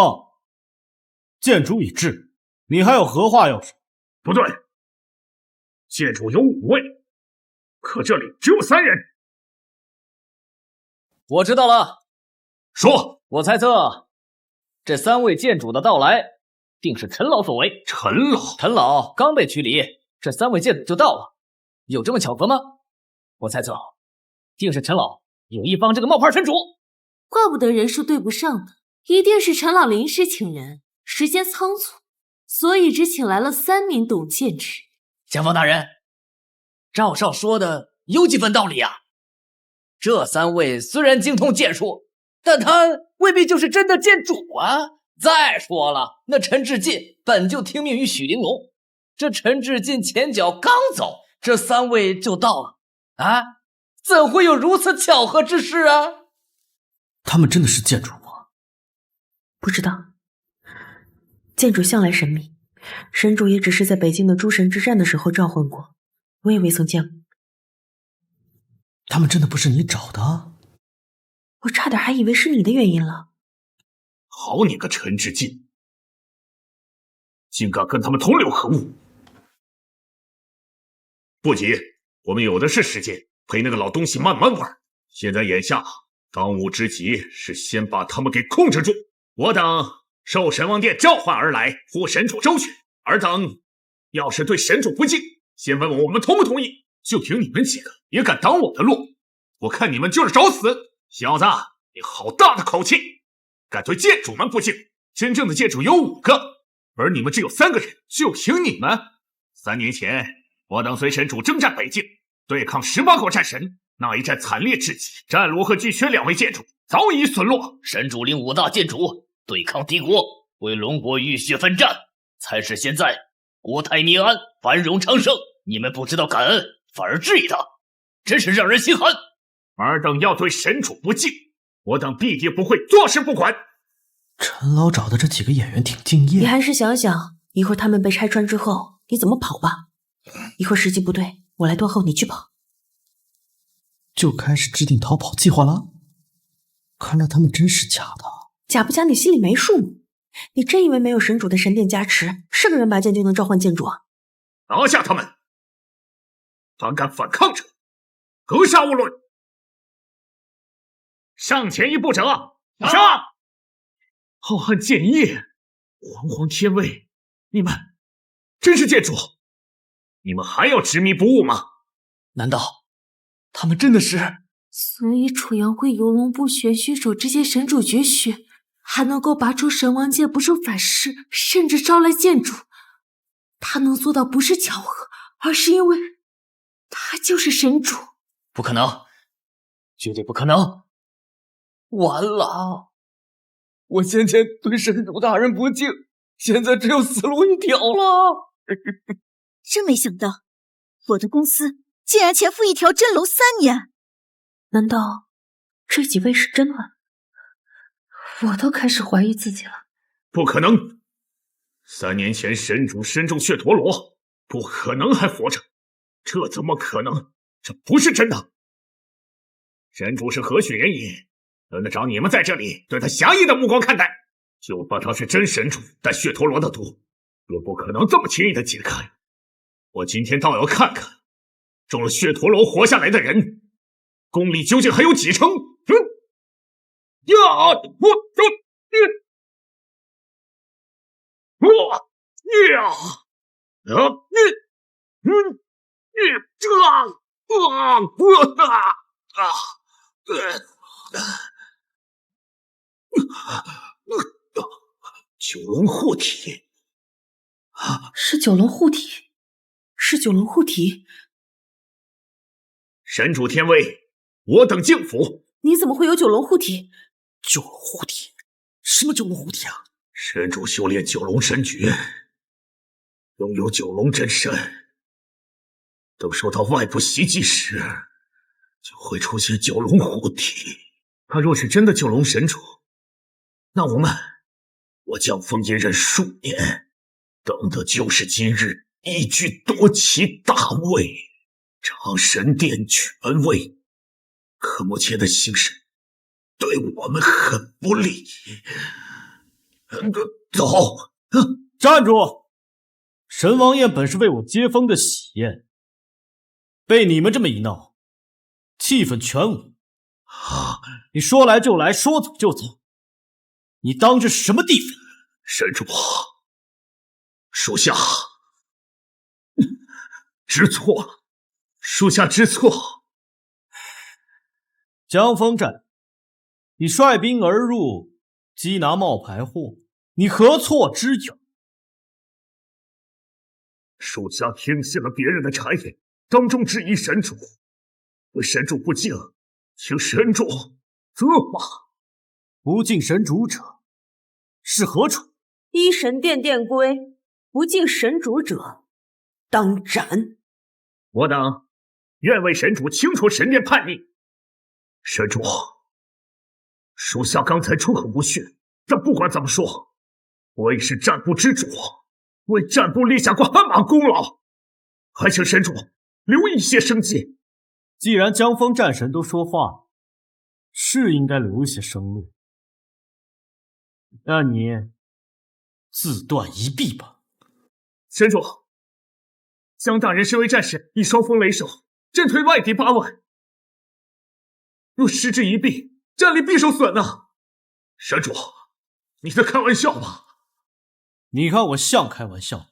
剑主已至，你还有何话要说？不对，剑主有5位，可这里只有3人。我知道了，说。我猜测，这3位剑主的到来，定是陈老所为。陈老刚被驱离，这3位剑主就到了，有这么巧合吗？我猜测，定是陈老有意帮这个冒牌神主。怪不得人数对不上呢，一定是陈老临时请人，时间仓促，所以只请来了3名懂剑之。江峰大人，赵少说的有几分道理啊。这3位虽然精通剑术，但他未必就是真的剑主啊！再说了，那陈志进本就听命于许玲珑，这陈志进前脚刚走，这3位就到了啊，怎会有如此巧合之事啊？他们真的是剑主吗？不知道，剑主向来神秘，神主也只是在北京的诸神之战的时候召唤过，我也未曾见过。他们真的不是你找的？我差点还以为是你的原因了。好你个陈志进，竟敢跟他们同流合污！不急，我们有的是时间陪那个老东西慢慢玩。现在眼下当务之急是先把他们给控制住。我等受神王殿召唤而来，护神主周旋。尔等要是对神主不敬，先问问我们同不同意。就凭你们几个也敢挡我的路，我看你们就是找死！小子，你好大的口气，敢对剑主们不敬！真正的剑主有5个，而你们只有3个人，就凭你们！3年前，我等随神主征战北境，对抗18国战神，那一战惨烈至极，战罗和巨轩2位剑主早已损落。神主领5大剑主对抗敌国，为龙国浴血奋战，才使现在国泰民安，繁荣昌盛。你们不知道感恩，反而质疑他，真是让人心寒。尔等要对神主不敬，我等必定不会坐视不管。陈老找的这几个演员挺敬业，你还是想想，一会儿他们被拆穿之后，你怎么跑吧。一会儿时机不对，我来断后，你去跑。就开始制定逃跑计划了？看来他们真是假的。假不假你心里没数吗？你真以为没有神主的神殿加持，是个人拔剑就能召唤剑主啊？拿下他们！胆敢反抗者，格杀勿论！上前一步者，杀！浩瀚剑业，煌煌天威，你们真是剑主？你们还要执迷不悟吗？难道他们真的是？所以楚阳会游龙部玄虚手这些神主绝学，还能够拔出神王剑不受反噬，甚至招来剑主。他能做到不是巧合，而是因为他就是神主。不可能，绝对不可能！完了，我先前对神主大人不敬，现在只有死路一条了。真没想到，我的公司竟然前赴一条真龙3年。难道这几位是真的？我都开始怀疑自己了。不可能！3年前神主身中血陀螺，不可能还活着，这怎么可能？这不是真的！神主是何许人也？轮得着你们在这里对他狭义的目光看待？就怕他是真神主带血陀螺的毒，也不可能这么轻易的解开。我今天倒要看看，中了血陀螺活下来的人，功力究竟还有几成？九龙护体，是九龙护体，是九龙护体。神主天威，我等敬服。你怎么会有九龙护体？九龙护体？什么九龙护体啊？神主修炼九龙神诀，拥有九龙真身，等受到外部袭击时，就会出现九龙护体。他若是真的九龙神主，那我将封印忍数年，等的就是今日一举夺其大位，掌神殿权位。可目前的形势对我们很不利。走！站住！神王宴本是为我接风的喜宴，被你们这么一闹，气氛全无。你说来就来，说走就走，你当这是什么地方？神主，属下知错了，属下知错。江风寨，你率兵而入，缉拿冒牌货，你何错之有？属下听信了别人的谗言，当众质疑神主，对神主不敬，请神主责罚。不敬神主者，是何处？依神殿殿规，不敬神主者，当斩。我等愿为神主清除神殿叛逆。神主，属下刚才出口不逊，但不管怎么说，我也是战部之主，为战部立下过汗马功劳，还请神主留一些生机。既然江锋战神都说话了，是应该留一些生路。那你自断一臂吧。神主，江大人身为战神，以双锋为首，阵退外敌8万，若失之一臂，战力必受损呐。神主，你在开玩笑吧？你看我像开玩笑？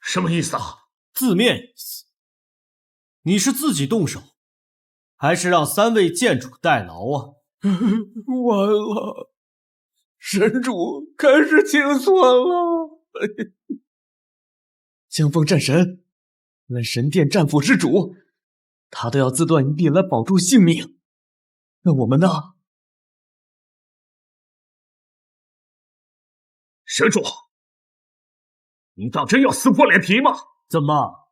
什么意思啊？字面意思。你是自己动手，还是让3位剑主代劳啊？完了，神主开始清算了。江锋战神，乃神殿战府之主，他都要自断一臂来保住性命，那我们呢？神主，你当真要撕破脸皮吗？怎么，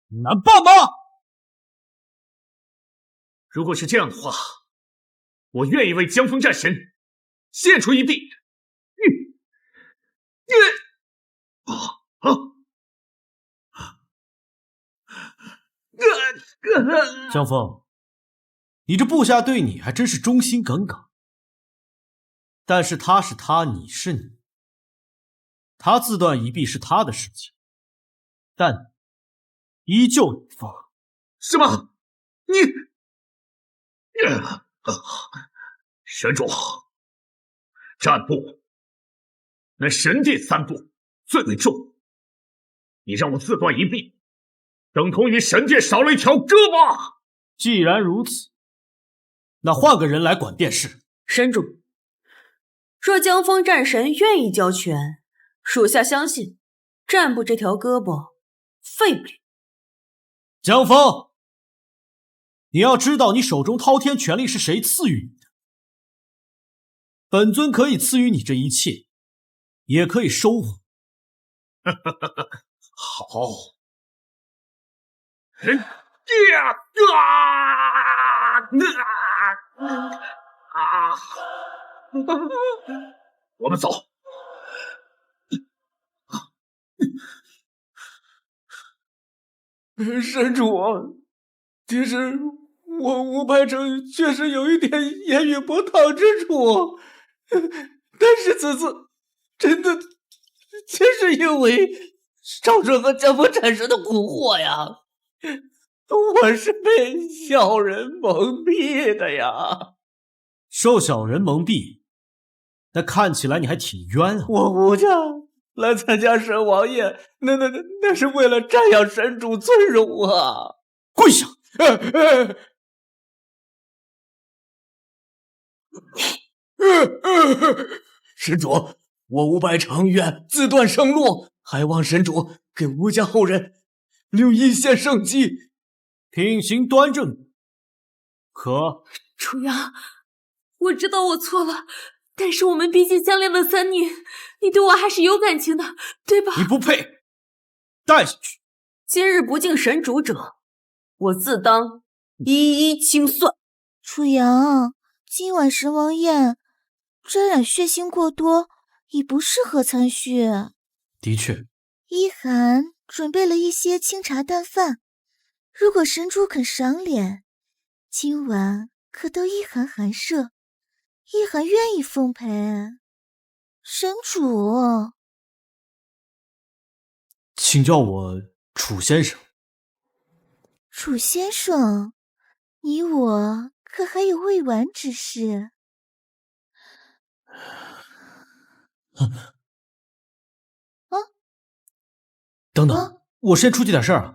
难办吗？如果是这样的话，我愿意为江锋战神献出一臂。江锋，你这部下对你还真是忠心耿耿。但是他是他，你是你，他自断一臂是他的事情，但依旧有风。什么？你神主，战部乃神殿3部最为重，你让我自断一臂，等同于神殿少了一条胳膊。既然如此，那换个人来管殿事。神主，若江锋战神愿意交权，属下相信战部这条胳膊废不了。江锋，你要知道，你手中滔天权力是谁赐予你的？本尊可以赐予你这一切，也可以收回。好。我们走。神主，其实我吴排城确实有一点言语不当之处，但是此次真的全是因为少主和江锋战神的蛊惑呀，我是被小人蒙蔽的呀。受小人蒙蔽，那看起来你还挺冤啊。我吴家来参加神王宴，那是为了瞻仰神主尊荣啊！跪下！神主，我吴百成愿自断生路，还望神主给吴家后人留一线生机。品行端正，可？楚阳，我知道我错了，但是我们毕竟相恋了3年，你对我还是有感情的，对吧？你不配，带下去。今日不敬神主者，我自当一一清算。楚阳，今晚神王宴沾染血腥过多，已不适合参叙。的确，一涵准备了一些清茶淡饭，如果神主肯赏脸，今晚可得一涵寒舍。一涵愿意奉陪。神主，请叫我楚先生。楚先生，你我可还有未完之事？等等，我先出去点事儿，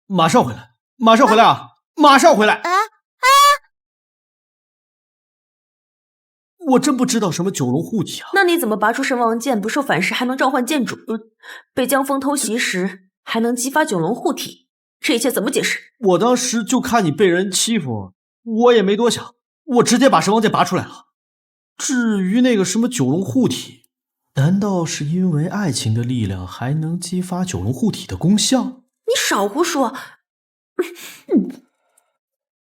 马上回来，马上回来啊！马上回来！我真不知道什么九龙护体啊！那你怎么拔出神王剑不受反噬，还能召唤剑主？被江锋偷袭时还能激发九龙护体，这一切怎么解释？我当时就看你被人欺负，我也没多想，我直接把神王剑拔出来了。至于那个什么九龙护体，难道是因为爱情的力量还能激发九龙护体的功效？你少胡说！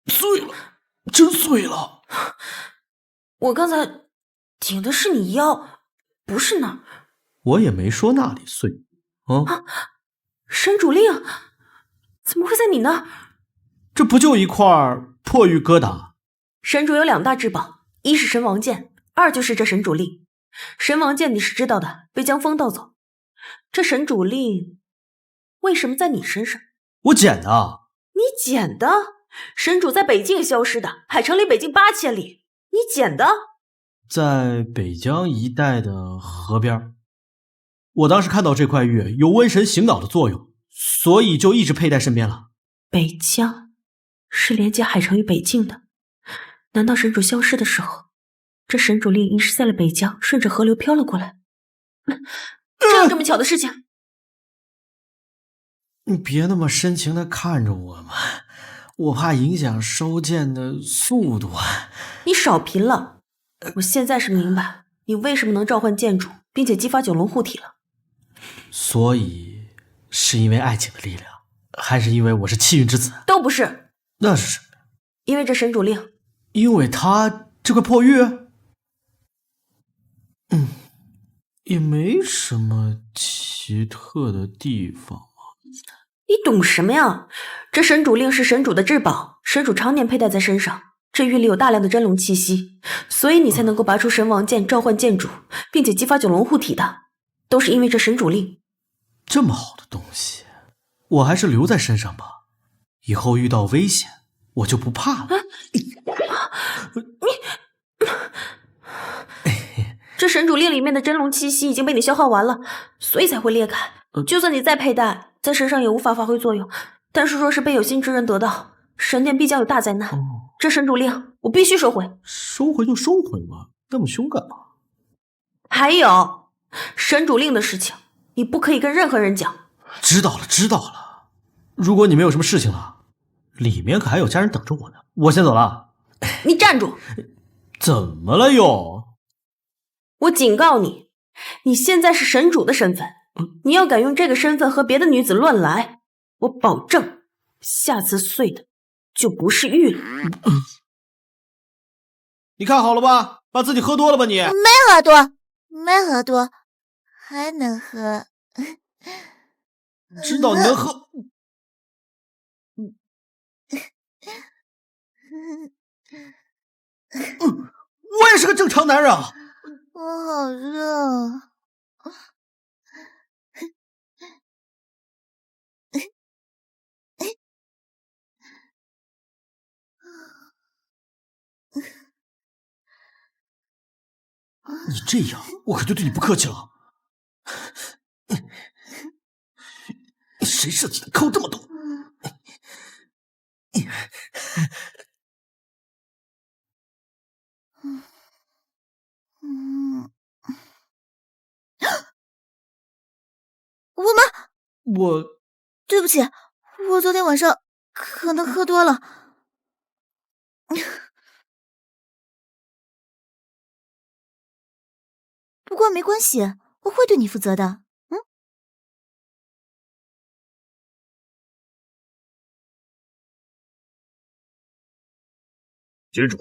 碎了，真碎了！我刚才顶的是你腰，不是那儿。我也没说那里碎。神主令怎么会在你那儿？这不就一块破玉疙瘩？神主有2大至宝，一是神王剑，2就是这神主令。神王剑你是知道的，被江枫盗走。这神主令为什么在你身上？我捡的。你捡的？神主在北境消失的，海城离北境8000里，你捡的？在北疆一带的河边。我当时看到这块玉有瘟神醒脑的作用，所以就一直佩戴身边了。北疆是连接海城与北境的，难道神主消失的时候，这神主令遗失在了北疆，顺着河流飘了过来？真有这么巧的事情？你别那么深情地看着我嘛，我怕影响收剑的速度。你少贫了！我现在是明白你为什么能召唤剑主，并且激发九龙护体了。所以是因为爱情的力量，还是因为我是气运之子？都不是。那是什么？因为这神主令。因为他这块破玉？也没什么奇特的地方。你懂什么呀？这神主令是神主的至宝，神主常年佩戴在身上，这玉里有大量的真龙气息，所以你才能够拔出神王剑召唤剑主，并且激发九龙护体的，都是因为这神主令。这么好的东西，我还是留在身上吧，以后遇到危险我就不怕了。这神主令里面的真龙气息已经被你消耗完了，所以才会裂开。就算你再佩戴，在身上也无法发挥作用。但是若是被有心之人得到，神殿必将有大灾难。这神主令我必须收回。收回就收回嘛，那么凶干嘛？还有神主令的事情，你不可以跟任何人讲。知道了，知道了。如果你没有什么事情了，里面可还有家人等着我呢。我先走了。你站住！怎么了又？我警告你，你现在是神主的身份，你要敢用这个身份和别的女子乱来，我保证下次碎的就不是玉了。你看好了吧，把自己喝多了吧你？没喝多，没喝多，还能喝。知道你能喝。我也是个正常男人啊。我好热。你这样，我可就对你不客气了。谁设计的抠这么多？我妈，我对不起，我昨天晚上可能喝多了。不过没关系，我会对你负责的。君主，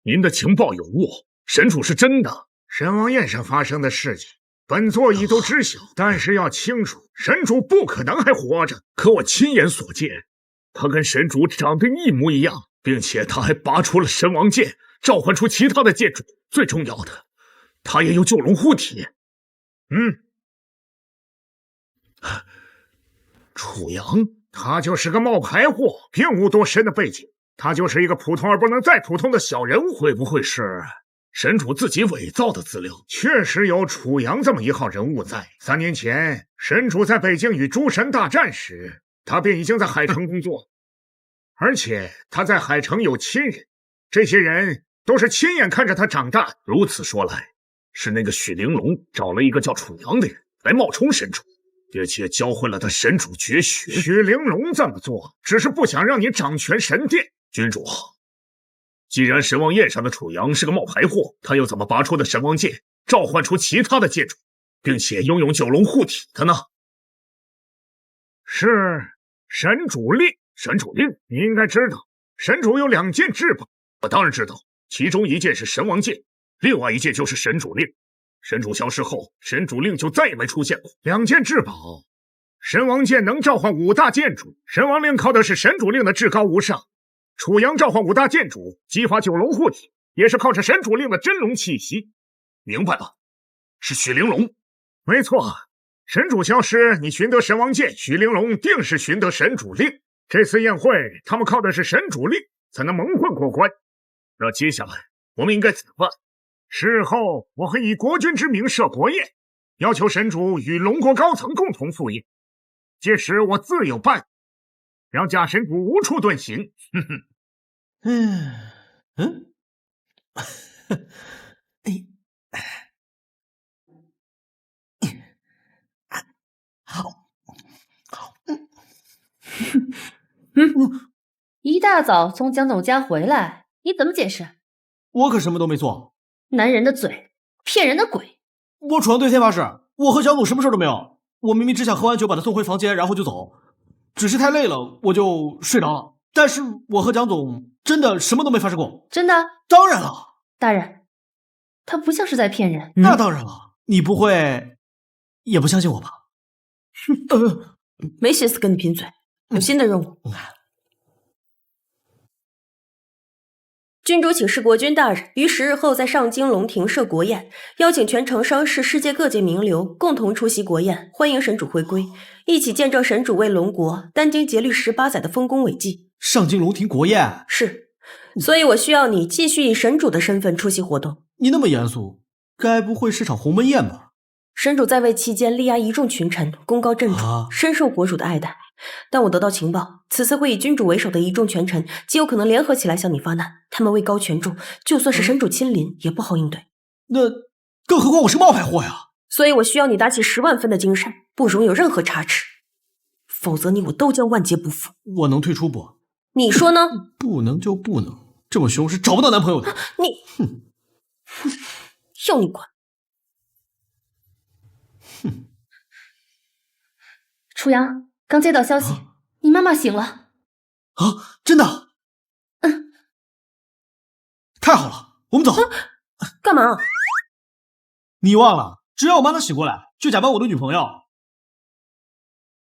您的情报有误，神主是真的。神王宴上发生的事情，本座已都知晓，但是要清楚，神主不可能还活着。可我亲眼所见，他跟神主长得一模一样，并且他还拔出了神王剑，召唤出其他的剑主。最重要的，他也有九龙护体。楚阳，他就是个冒牌货，并无多深的背景，他就是一个普通而不能再普通的小人物。会不会是神主自己伪造的资料？确实有楚阳这么一号人物在。3年前，神主在北境与诸神大战时，他便已经在海城工作，而且他在海城有亲人，这些人都是亲眼看着他长大。如此说来，是那个许玲珑找了一个叫楚阳的人来冒充神主，并且教会了他神主绝学。许玲珑这么做，只是不想让你掌权神殿。君主，既然神王宴上的楚阳是个冒牌货，他又怎么拔出的神王剑，召唤出其他的剑主？并且拥有九龙护体的呢？是神主令。神主令，你应该知道，神主有2件至宝。我当然知道，其中一件是神王剑，另外一件就是神主令。神主消失后，神主令就再也没出现过。2件至宝，神王剑能召唤5大剑主，神王令靠的是神主令的至高无上。楚阳召唤5大剑主，激发九龙护体，也是靠着神主令的真龙气息。明白了，是许玲珑。没错，神主消失，你寻得神王剑，许玲珑定是寻得神主令。这次宴会，他们靠的是神主令才能蒙混过关。那接下来我们应该怎么办？事后我会以国君之名设国宴，要求神主与龙国高层共同赴宴。届时我自有办法，让假神主无处遁形。一大早从蒋总家回来，你怎么解释？我可什么都没做。男人的嘴，骗人的鬼。我楚阳对天发誓，我和蒋总什么事都没有。我明明只想喝完酒把他送回房间，然后就走，只是太累了，我就睡着了。但是我和蒋总真的什么都没发生过。真的？当然了，大人，他不像是在骗人。那当然了，你不会也不相信我吧？没心思跟你贫嘴，有新的任务。君主请示国君大人，于10日后在上京龙庭设国宴，邀请全城商士、世界各界名流共同出席国宴，欢迎神主回归，一起见证神主为龙国殚精竭虑18载的丰功伟绩。上京龙庭国宴是，所以我需要你继续以神主的身份出席活动。你那么严肃，该不会是场鸿门宴吧？神主在位期间力压一众群臣，功高震主，深受国主的爱戴。但我得到情报，此次会以君主为首的一众权臣极有可能联合起来向你发难。他们位高权重，就算是神主亲临，也不好应对。那更何况我是冒牌货呀！所以我需要你打起10万分的精神，不容有任何差池，否则你我都将万劫不复。我能退出不？你说呢？不能就不能，这么凶是找不到男朋友的。你，要你管！楚阳，刚接到消息，你妈妈醒了。啊，真的？太好了，我们走。干嘛？你忘了，只要我妈能醒过来，就假扮我的女朋友。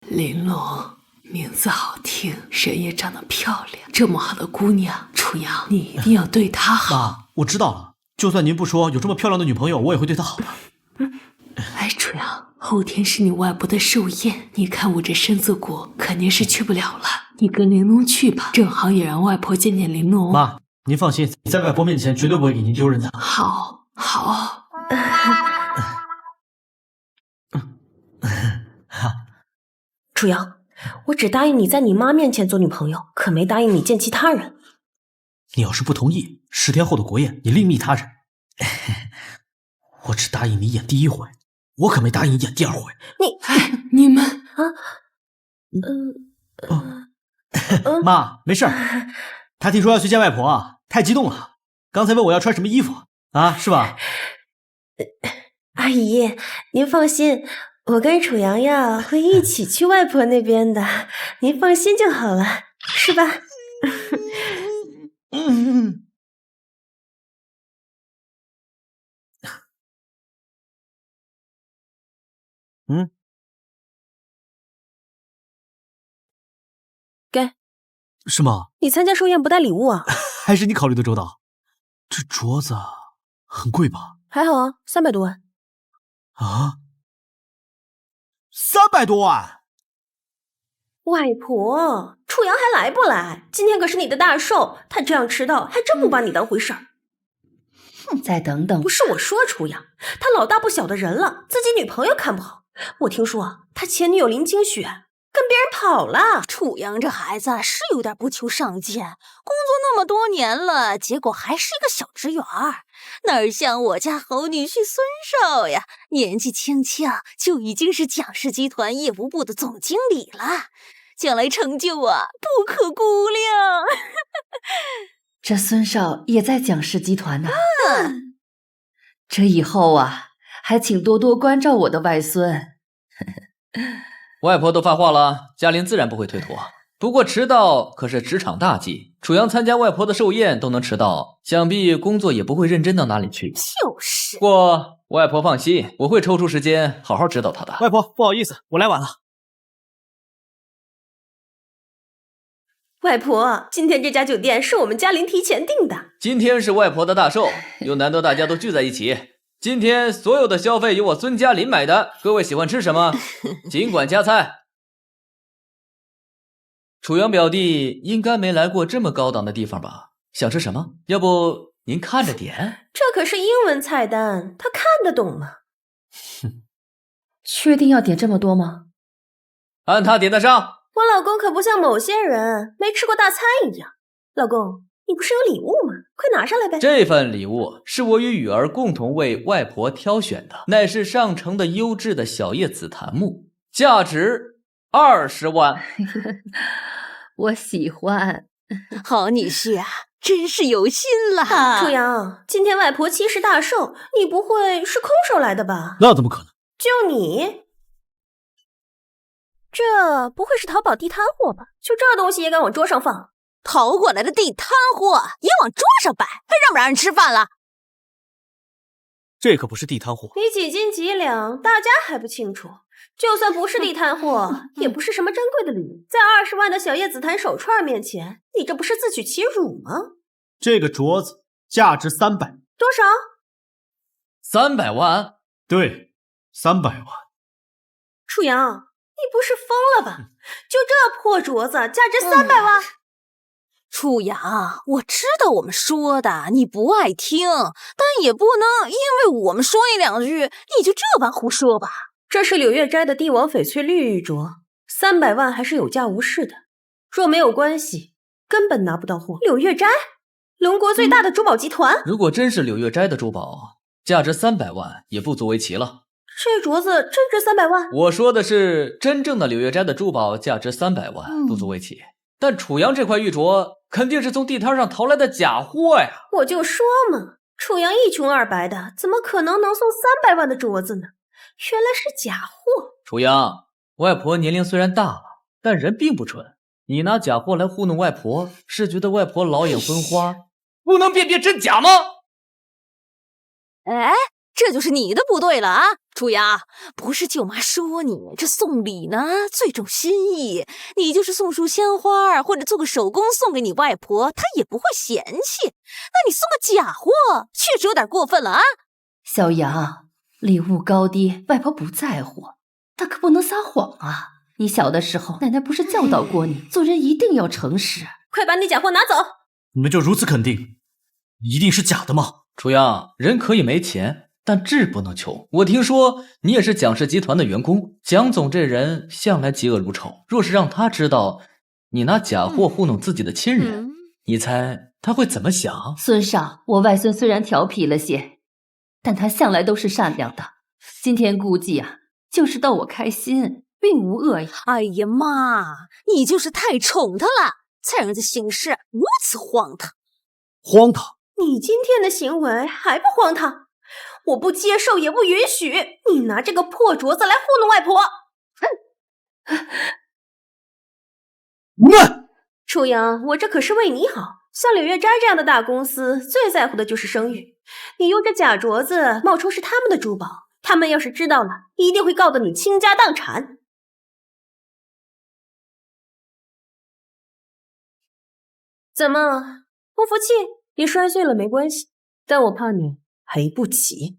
玲珑，名字好听，人也长得漂亮，这么好的姑娘，楚阳，你一定要对她好。妈，我知道了，就算您不说有这么漂亮的女朋友，我也会对她好的。哎，楚阳，后天是你外婆的寿宴，你看我这身子骨肯定是去不了了，你跟玲珑去吧，正好也让外婆见见玲珑。妈，您放心，在外婆面前绝对不会给您丢人的。好，好。楚阳，我只答应你在你妈面前做女朋友，可没答应你见其他人。你要是不同意，10天后的国宴你另觅他人。我只答应你演第1回，我可没答应你演第2回。你们妈，没事儿。他听说要去见外婆啊，太激动了。刚才问我要穿什么衣服啊，是吧？阿姨，您放心，我跟楚阳阳会一起去外婆那边的，您放心就好了，是吧？给。什么？你参加寿宴不带礼物啊？还是你考虑的周到。这镯子很贵吧？还好啊，300多万。啊？300多万？外婆，楚阳还来不来？今天可是你的大寿，他这样迟到，还真不把你当回事儿。再等等，不是我说楚阳，他老大不小的人了，自己女朋友看不好。我听说啊，他前女友林清雪跟别人跑了。楚阳这孩子是有点不求上进，工作那么多年了，结果还是一个小职员，哪像我家猴女婿孙少呀，年纪轻轻就已经是蒋氏集团业务部的总经理了，将来成就啊不可估量。这孙少也在蒋氏集团呢。这以后啊，还请多多关照我的外孙。外婆都发话了，嘉玲自然不会推脱。不过迟到可是职场大忌，楚阳参加外婆的寿宴都能迟到，想必工作也不会认真到哪里去。就是。不过外婆放心，我会抽出时间好好指导她的。外婆，不好意思，我来晚了。外婆，今天这家酒店是我们嘉玲提前订的。今天是外婆的大寿，又难得大家都聚在一起。今天所有的消费由我孙嘉林买单，各位喜欢吃什么，尽管加菜。楚阳表弟应该没来过这么高档的地方吧？想吃什么？要不您看着点。这可是英文菜单，他看得懂吗？确定要点这么多吗？按他点的上。我老公可不像某些人没吃过大餐一样。老公，你不是有礼物吗？快拿上来呗。这份礼物是我与雨儿共同为外婆挑选的，乃是上乘的优质的小叶紫檀木，价值20万。我喜欢。好女婿啊，真是有心了。楚阳，今天外婆70大寿，你不会是空手来的吧？那怎么可能？就你？这不会是淘宝地摊货吧？就这东西也敢往桌上放？淘过来的地摊货也往桌上摆，还让不让人吃饭了？这可不是地摊货。你几斤几两，大家还不清楚？就算不是地摊货，也不是什么珍贵的礼物，在20万的小叶紫檀手串面前，你这不是自取其辱吗？这个镯子价值300。多少？300万？对，300万。楚阳，你不是疯了吧？就这破镯子，价值300万？楚阳，我知道我们说的你不爱听，但也不能因为我们说一两句，你就这般胡说吧。这是柳月斋的帝王翡翠绿玉镯，300万还是有价无市的。若没有关系，根本拿不到货。柳月斋，龙国最大的珠宝集团。如果真是柳月斋的珠宝，价值300万也不足为奇了。这镯子真值300万？我说的是真正的柳月斋的珠宝，价值300万，不足为奇。但楚阳这块玉镯肯定是从地摊上淘来的假货呀！我就说嘛，楚阳一穷二白的，怎么可能能送300万的镯子呢？原来是假货。楚阳，外婆年龄虽然大了，但人并不蠢。你拿假货来糊弄外婆，是觉得外婆老眼昏花，不能辨别真假吗？哎，这就是你的不对了啊！楚阳，不是舅妈说你这送礼呢最重心意，你就是送束鲜花或者做个手工送给你外婆，她也不会嫌弃。那你送个假货，确实有点过分了啊！小杨，礼物高低外婆不在乎，但可不能撒谎啊！你小的时候，奶奶不是教导过你，做人一定要诚实。快把你假货拿走！你们就如此肯定，一定是假的吗？楚阳，人可以没钱，但志不能穷。我听说你也是蒋氏集团的员工，蒋总这人向来嫉恶如仇。若是让他知道你拿假货糊弄自己的亲人，你猜他会怎么想？孙少，我外孙虽然调皮了些，但他向来都是善良的。今天估计啊，就是逗我开心，并无恶意。哎呀妈，你就是太宠他了，才让这行事如此荒唐。荒唐？你今天的行为还不荒唐？我不接受，也不允许你拿这个破镯子来糊弄外婆。楚阳，我这可是为你好。像柳月斋这样的大公司，最在乎的就是声誉。你用这假镯子冒充是他们的珠宝，他们要是知道了，一定会告得你倾家荡产。怎么，不服气？你摔碎了没关系，但我怕你赔不起。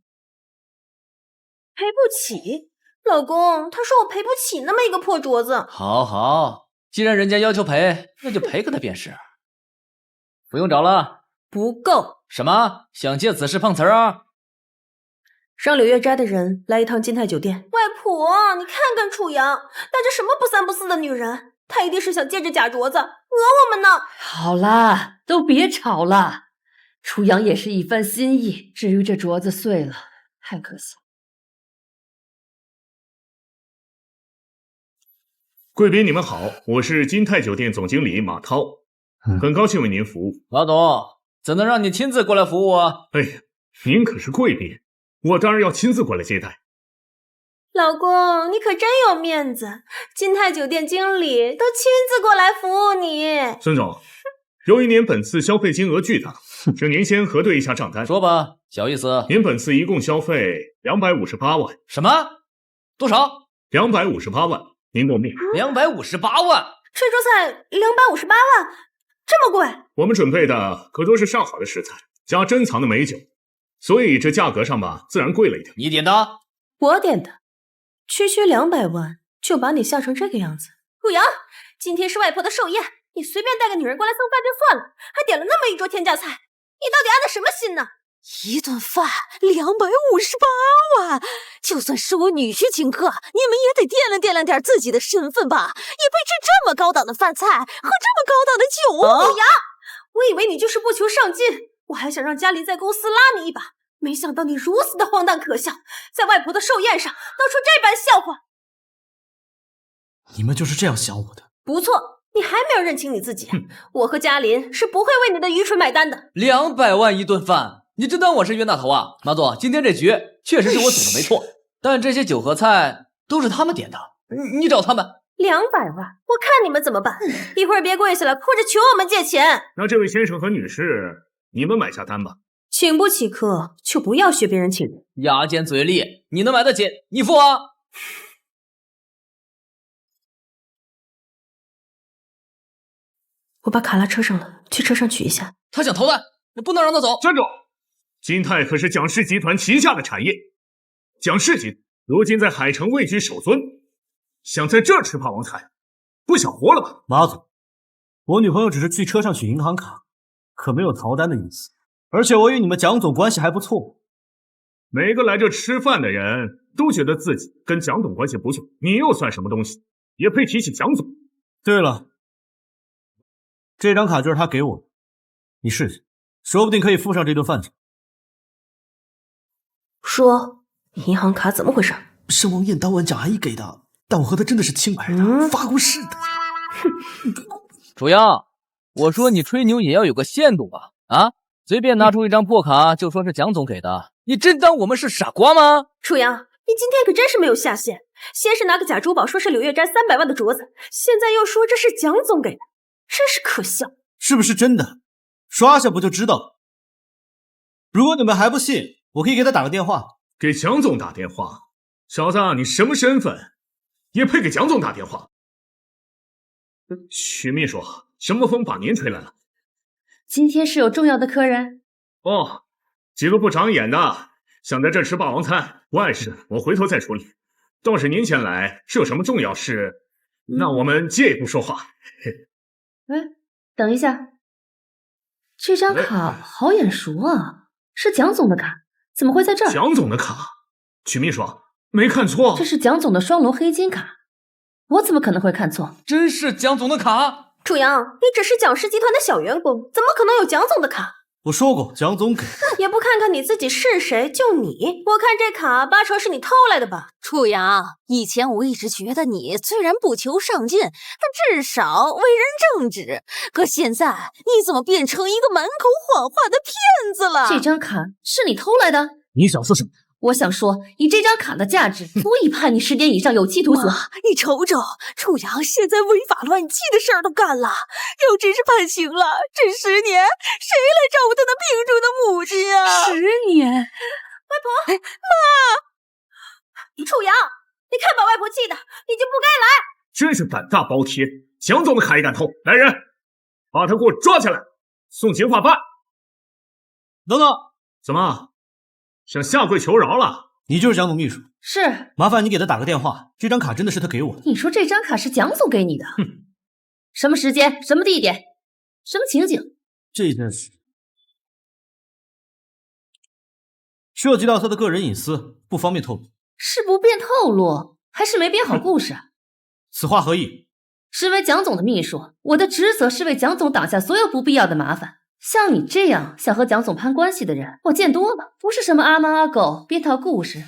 赔不起？老公，他说我赔不起那么一个破镯子。好好，既然人家要求赔，那就赔给他便是。不用找了。不够。什么？想借此事碰瓷儿啊？让柳月斋的人来一趟金泰酒店。外婆，你看看楚阳，带着什么不三不四的女人，他一定是想借着假镯子讹我们呢。好啦，都别吵了。楚阳也是一番心意，至于这镯子碎了，太可惜。贵宾你们好，我是金泰酒店总经理马涛，很高兴为您服务。马总，怎能让你亲自过来服务啊？哎呀，您可是贵宾，我当然要亲自过来接待。老公，你可真有面子，金泰酒店经理都亲自过来服务你。孙总，由于您本次消费金额巨大，请您先核对一下账单。说吧，小意思。您本次一共消费258万。什么？多少？258万，您够面。258万？炊煮菜258万，这么贵？我们准备的可都是上好的食材，加珍藏的美酒，所以这价格上吧，自然贵了一点。你点的？我点的。区区200万就把你吓成这个样子。顾阳，今天是外婆的寿宴，你随便带个女人过来蹭饭就算了，还点了那么一桌天价菜，你到底安的什么心呢？一顿饭258万，就算是我女婿请客，你们也得掂量掂量点自己的身份吧，也配吃这么高档的饭菜，喝这么高档的酒啊！顾阳，我以为你就是不求上进，我还想让嘉林在公司拉你一把，没想到你如此的荒诞可笑，在外婆的寿宴上闹出这般笑话。你们就是这样想我的？不错，你还没有认清你自己。我和嘉林是不会为你的愚蠢买单的。200万一顿饭，你真当我是冤大头啊？马总，今天这局确实是我组的没错，但这些酒和菜都是他们点的，你找他们。200万，我看你们怎么办？一会儿别跪下来哭着求我们借钱。那这位先生和女士，你们买下单吧。请不起客就不要学别人请人。牙尖嘴利，你能买得起，你付啊。我把卡拉车上了，去车上取一下。他想逃单，不能让他走。站住！金泰可是蒋氏集团旗下的产业，蒋氏集团如今在海城位居首尊，想在这儿吃霸王餐，不想活了吧？马总，我女朋友只是去车上取银行卡，可没有逃单的意思。而且我与你们蒋总关系还不错。每个来这吃饭的人都觉得自己跟蒋总关系不错，你又算什么东西，也配提起蒋总？对了，这张卡就是他给我的，你试试，说不定可以付上这顿饭钱。说，银行卡怎么回事？圣王宴当晚蒋阿姨给的，但我和他真的是清白的，发过誓的。楚阳，我说你吹牛也要有个限度吧？啊，随便拿出一张破卡就说是蒋总给的，你真当我们是傻瓜吗？楚阳，你今天可真是没有下限，先是拿个假珠宝说是柳月斋300万的镯子，现在又说这是蒋总给的，真是可笑。是不是真的？刷下不就知道了。如果你们还不信，我可以给他打个电话。给蒋总打电话？小子，你什么身份，也配给蒋总打电话？许秘书，什么风把您吹来了？今天是有重要的客人哦，几个不长眼的想在这吃霸王餐，外事我回头再处理。倒是您前来是有什么重要事？那我们借一步说话。哎，等一下，这张卡好眼熟啊，是蒋总的卡，怎么会在这儿？蒋总的卡？许秘书，没看错？这是蒋总的双龙黑金卡，我怎么可能会看错？真是蒋总的卡？楚阳，你只是蒋氏集团的小员工，怎么可能有蒋总的卡？我说过，蒋总给。也不看看你自己是谁，就你，我看这卡八成是你偷来的吧？楚阳，以前我一直觉得你虽然不求上进，但至少为人正直。可现在你怎么变成一个满口谎话的骗子了？这张卡是你偷来的？你想说什么？我想说，以这张卡的价值，足以判你10年以上有期徒刑。你瞅瞅，楚阳现在违法乱纪的事儿都干了，要真是判刑了，这10年谁来照顾他那病重的母亲啊？10年，外婆，妈，楚阳，你看把外婆气的，你就不该来。真是胆大包天，蒋总的卡也敢偷！来人，把他给我抓起来，送刑法办。等等，怎么？想下跪求饶了？你就是蒋总秘书？是。麻烦你给他打个电话，这张卡真的是他给我的。你说这张卡是蒋总给你的？什么时间？什么地点？什么情景？这件事涉及到他的个人隐私，不方便透露。是不便透露，还是没编好故事？此话何意？身为蒋总的秘书，我的职责是为蒋总挡下所有不必要的麻烦。像你这样想和蒋总攀关系的人，我见多了，不是什么阿猫阿狗编套故事，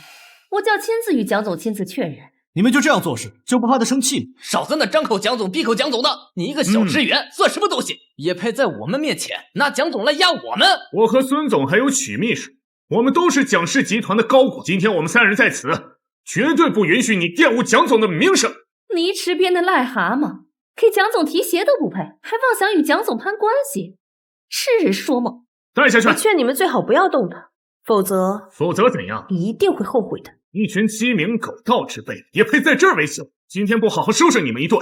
我就要亲自与蒋总亲自确认。你们就这样做事，就不怕他生气吗？少在那张口蒋总闭口蒋总的，你一个小职员算什么东西？也配在我们面前拿蒋总来压我们？我和孙总还有许秘书我们都是蒋氏集团的高管，今天我们3人在此，绝对不允许你玷污蒋总的名声。你池边的癞蛤蟆，给蒋总提鞋都不配，还妄想与蒋总攀关系，痴人说梦。带下去。我劝你们最好不要动他，否则怎样？你一定会后悔的。一群鸡鸣狗盗之辈，也配在这儿为首？今天不好好收拾你们一顿，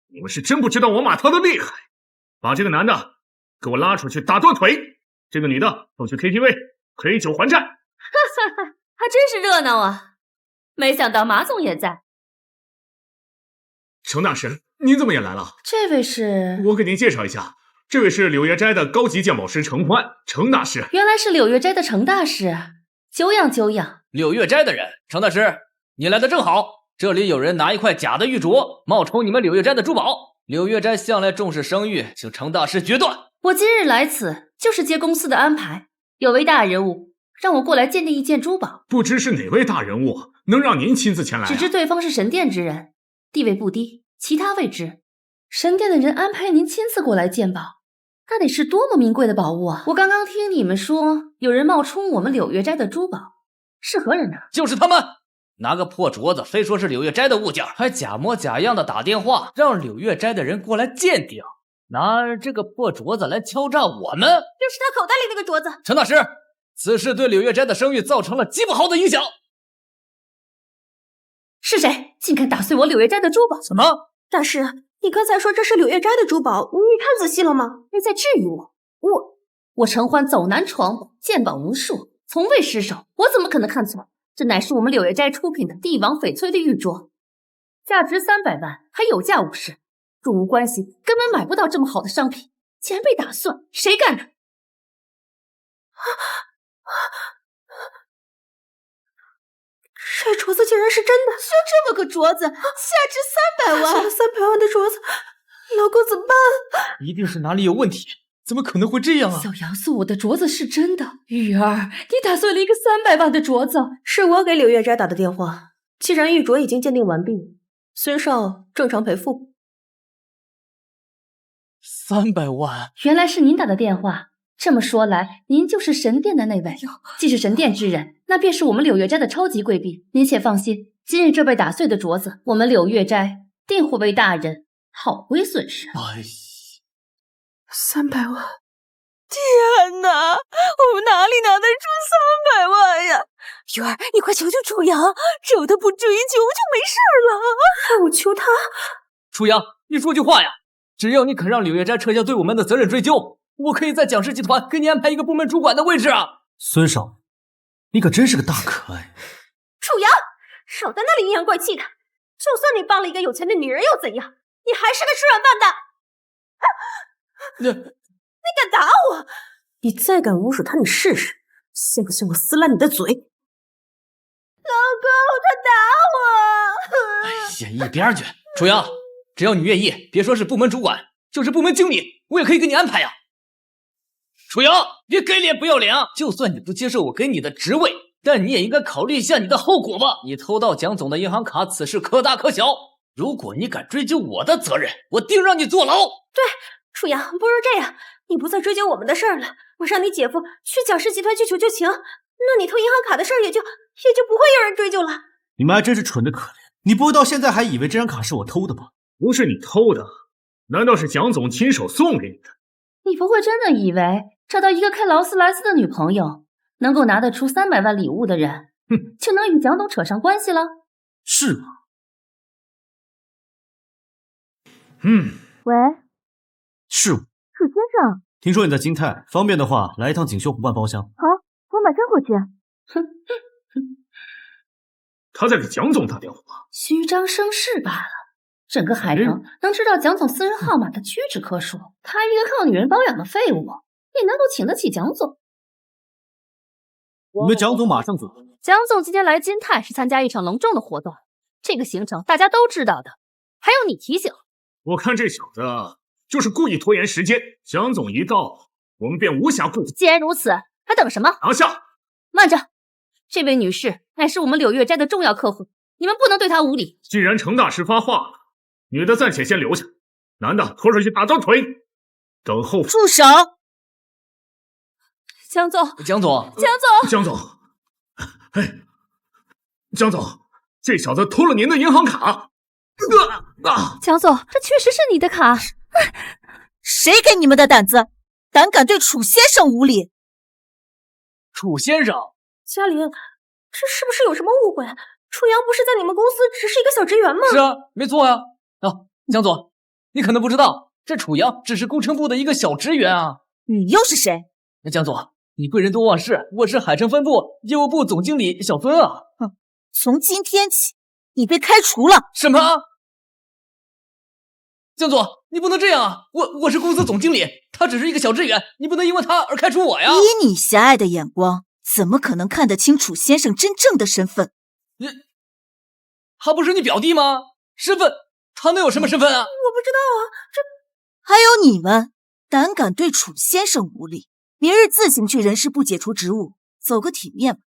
你们是真不知道我马涛的厉害。把这个男的给我拉出去打断腿，这个女的送去 KTV 亏酒还债。哈哈哈，还真是热闹啊！没想到马总也在。程大师，您怎么也来了？这位是……我给您介绍一下，这位是柳月斋的高级鉴宝师程焕，程大师。原来是柳月斋的程大师，久仰久仰。柳月斋的人，程大师，你来的正好。这里有人拿一块假的玉镯冒充你们柳月斋的珠宝。柳月斋向来重视声誉，请程大师决断。我今日来此就是接公司的安排，有位大人物让我过来鉴定一件珠宝。不知是哪位大人物，能让您亲自前来？只知对方是神殿之人，地位不低，其他未知。神殿的人安排您亲自过来鉴宝，那得是多么名贵的宝物啊！我刚刚听你们说有人冒充我们柳月斋的珠宝，是何人呢？就是他们，拿个破镯子非说是柳月斋的物件，还假模假样的打电话让柳月斋的人过来鉴定，拿这个破镯子来敲诈我们。就是他口袋里那个镯子。程大师，此事对柳月斋的声誉造成了极不好的影响。是谁竟敢打碎我柳月斋的珠宝？什么？大师，你刚才说这是柳月斋的珠宝，你看仔细了吗？你在质疑我？我程焕走南闯北，鉴宝无数，从未失手，我怎么可能看错？这乃是我们柳月斋出品的帝王翡翠的玉镯，价值300万，还有价无市。若无关系，根本买不到这么好的商品，竟然被打碎，谁干的？这镯子竟然是真的！就这么个镯子，价值300万，花了300万的镯子，老公怎么办？一定是哪里有问题，怎么可能会这样啊？小杨送我的镯子是真的，玉儿，你打碎了一个300万的镯子。是我给柳月斋打的电话。既然玉镯已经鉴定完毕，孙少正常赔付。300万，原来是您打的电话。这么说来，您就是神殿的那位。既是神殿之人，那便是我们柳月斋的超级贵宾。您且放心，今日这被打碎的镯子，我们柳月斋定会为大人讨回损失。300万！天哪，我们哪里拿得出300万呀？玉儿，你快求求楚阳，只有他不追究就没事了。我求他。楚阳，你说句话呀！只要你肯让柳月斋撤销对我们的责任追究，我可以在蒋氏集团给你安排一个部门主管的位置啊！孙少，你可真是个大可爱。楚阳，少在那里阴阳怪气的！就算你帮了一个有钱的女人又怎样？你还是个吃软饭的！你敢打我？你再敢侮辱他，你试试！信不信我撕烂你的嘴？老公，他打我！哎呀，一边去！楚阳，只要你愿意，别说是部门主管，就是部门经理，我也可以给你安排呀。楚阳，别给脸不要脸啊！就算你不接受我给你的职位，但你也应该考虑一下你的后果吧。你偷到蒋总的银行卡，此事可大可小。如果你敢追究我的责任，我定让你坐牢。对，楚阳，不如这样，你不再追究我们的事儿了，我让你姐夫去蒋氏集团去求求情，那你偷银行卡的事儿也就不会有人追究了。你们还真是蠢得可怜，你不会到现在还以为这张卡是我偷的吧？不是你偷的，难道是蒋总亲手送给你的？你不会真的以为找到一个开劳斯莱斯的女朋友，能够拿得出300万礼物的人，就能与蒋总扯上关系了？是吗？喂，是我。楚先生，听说你在金泰，方便的话来一趟锦绣湖畔包厢。好，我马上过去。他在给蒋总打电话，虚张声势罢了。整个海城能知道蒋总私人号码的屈指可数，他一个靠女人包养的废物，也能够请得起蒋总。你们蒋总马上走。蒋总今天来金泰是参加一场隆重的活动，这个行程大家都知道的，还用你提醒？我看这小子就是故意拖延时间，蒋总一到，我们便无暇顾及。既然如此，还等什么？拿下！慢着，这位女士乃是我们柳月斋的重要客户，你们不能对她无礼。既然程大师发话了，女的暂且先留下，男的拖出去打断腿，等候。住手！江总，江总，江总，哎，江总，这小子偷了您的银行卡。江总，这确实是你的卡。谁给你们的胆子，胆敢对楚先生无礼？楚先生，嘉玲，这是不是有什么误会？楚阳不是在你们公司只是一个小职员吗？是啊，没错呀。江总，你可能不知道，这楚阳只是工程部的一个小职员啊。你又是谁？江总，你贵人多忘事，我是海城分部业务部总经理小孙啊。从今天起，你被开除了。什么？江总，你不能这样啊！我是公司总经理，他只是一个小职员，你不能因为他而开除我呀！以你狭隘的眼光，怎么可能看得清楚先生真正的身份？他不是你表弟吗？身份，他能有什么身份啊？我不知道啊，还有你们，胆敢对楚先生无礼，明日自行去人事部解除职务，走个体面吧。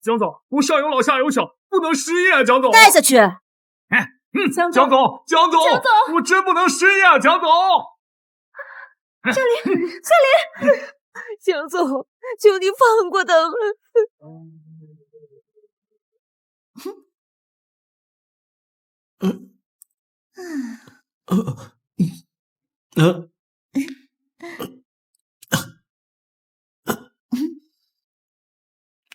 江总，我上有老下有小，不能失业啊，江总。带下去。江总，我真不能失业啊，江总。嘉玲，江总，求你放过他们。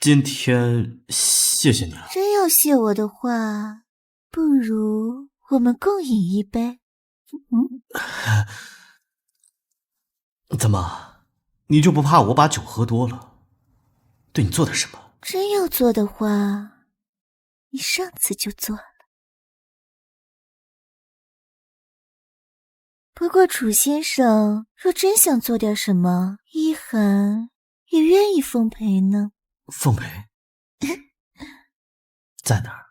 今天谢谢你了。真要谢我的话，不如我们共饮一杯。怎么，你就不怕我把酒喝多了，对你做点什么？真要做的话，你上次就做了。不过楚先生若真想做点什么，一涵也愿意奉陪呢。奉陪？在哪儿？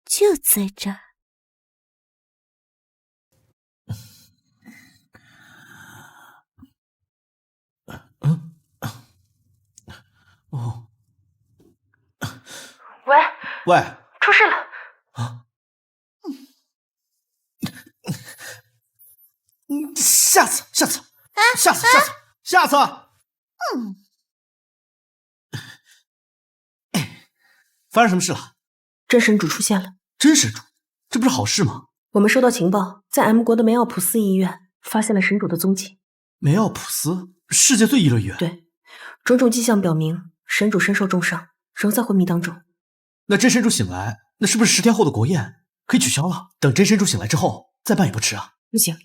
就在这儿。哦。喂，喂，出事了啊！下次，发生什么事了？真神主出现了。真神主，这不是好事吗？我们收到情报，在 M 国的梅奥普斯医院发现了神主的踪迹。梅奥普斯，世界最医乐医院。对，种种迹象表明神主身受重伤，仍在昏迷当中。那真神主醒来，那是不是10天后的国宴可以取消了？等真神主醒来之后再办也不迟啊。不行，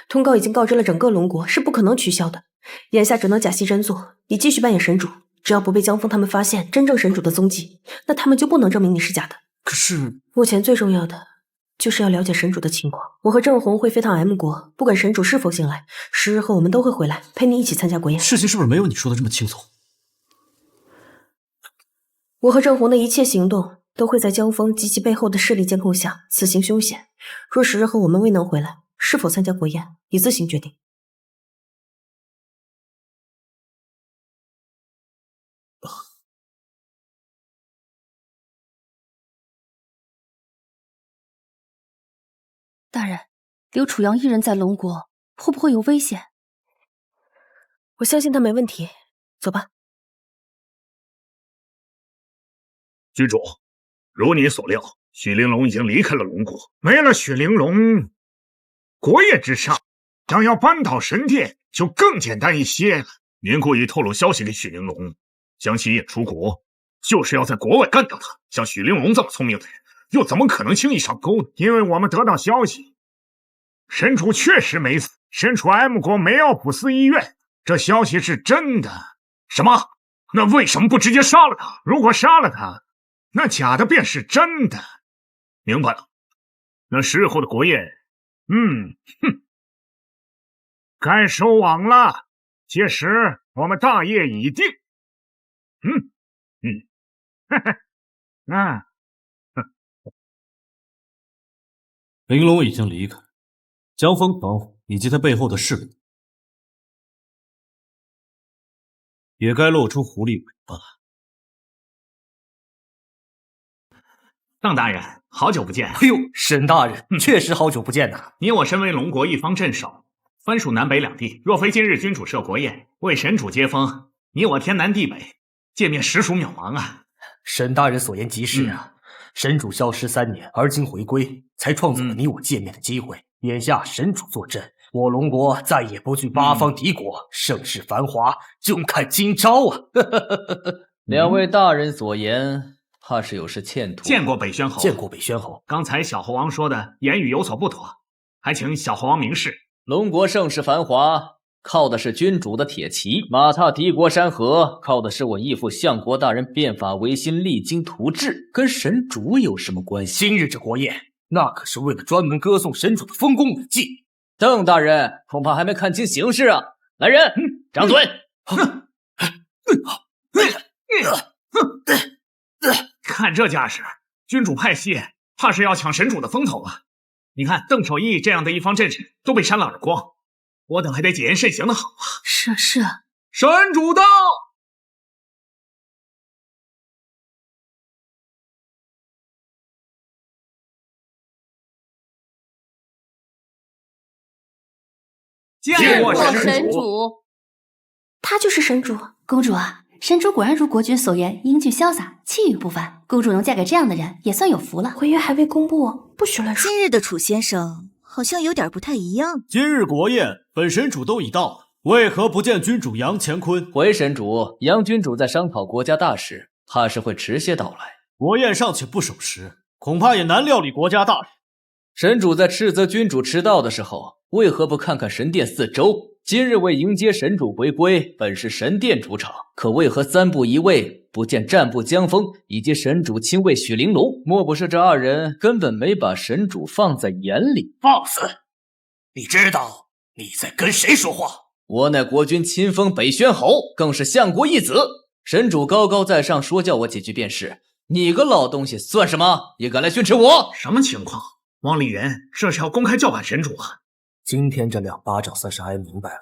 通告已经告知了整个龙国，是不可能取消的。眼下只能假戏真做，你继续扮演神主，只要不被江峰他们发现真正神主的踪迹，那他们就不能证明你是假的。可是目前最重要的就是要了解神主的情况。我和郑红会飞趟 M 国，不管神主是否醒来，10日后我们都会回来陪你一起参加国宴。事情是不是没有你说的这么轻松？我和郑红的一切行动都会在江峰及其背后的势力监控下，此行凶险。若10日后我们未能回来，是否参加国宴，你自行决定。大人，留楚阳一人在龙国，会不会有危险？我相信他没问题，走吧。居主，如你所料，许玲珑已经离开了龙国。没了许玲珑，国业之上，想要扳倒神殿就更简单一些了。您故意透露消息给许玲珑，将其引出国，就是要在国外干掉他。像许玲珑这么聪明的人，又怎么可能轻易上钩呢？因为我们得到消息，神主确实没死，身处 M 国梅奥普斯医院，这消息是真的。什么？那为什么不直接杀了他？如果杀了他，那假的便是真的。明白了。那10日后的国宴，该收网了。届时我们大业已定。玲珑已经离开，江峰等以及他背后的势力也该露出狐狸尾巴了。邓大人，好久不见。哎呦，沈大人，确实好久不见呐！你我身为龙国一方镇守，分属南北两地。若非今日君主设国宴，为神主接风，你我天南地北，见面实属渺茫啊！沈大人所言极是啊。神主消失3年，而今回归，才创造了你我见面的机会。眼下神主坐镇，我龙国再也不惧八方敌国，盛世繁华，就看今朝啊！两位大人所言，怕是有失欠妥。见过北宣侯，见过北宣侯。刚才小猴王说的言语有所不妥，还请小猴王明示。龙国盛世繁华，靠的是君主的铁骑；马踏敌国山河，靠的是我义父相国大人变法维新、励精图治，跟神主有什么关系？今日这国宴，那可是为了专门歌颂神主的丰功伟绩。邓大人恐怕还没看清形势啊！来人，掌嘴！看这架势，君主派系怕是要抢神主的风头啊！你看邓守义这样的一方阵势都被扇了耳光，我等还得谨言慎行的好啊！是。神主到！见过神主。他就是神主。公主啊，神主果然如国君所言，英俊潇洒，气宇不凡。公主能嫁给这样的人，也算有福了。婚约还未公布，不许乱说。今日的楚先生好像有点不太一样。今日国宴，本神主都已到，为何不见君主杨乾坤？回神主，杨君主在商讨国家大事，怕是会迟些到来。国宴尚且不守时，恐怕也难料理国家大事。神主在斥责君主迟到的时候，为何不看看神殿四周？今日为迎接神主回归，本是神殿主场，可为何3步一位，不见战部江峰以及神主亲卫许玲珑？莫不是这2人根本没把神主放在眼里？放肆！你知道你在跟谁说话？我乃国君亲封北宣侯，更是相国义子。神主高高在上，说教我几句便是。你个老东西算什么？也敢来训斥我？什么情况？汪丽人这是要公开叫板神主啊！今天这2巴掌算是挨明白了。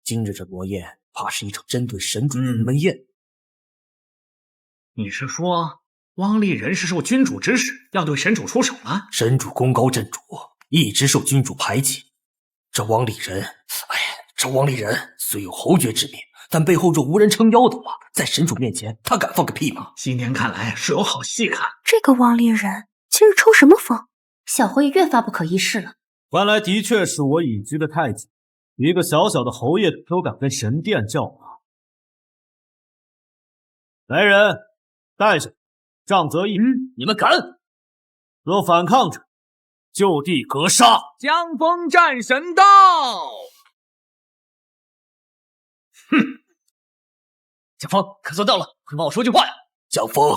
今日这国宴，怕是一场针对神主的鸿门宴。你是说汪丽人是受君主指使，要对神主出手了？神主功高震主，一直受君主排挤。这汪丽人虽有侯爵之名，但背后若无人撑腰的话，在神主面前，他敢放个屁吗？今天看来是有好戏看。这个汪丽人今日抽什么风？小侯也越发不可一世了。原来的确是我已居的太监，一个小小的侯爷都敢跟神殿叫板。来人，带上，杖责一。你们敢？若反抗者，就地格杀。江风战神到！哼！江峰，可算到了，快帮我说句话呀！江峰，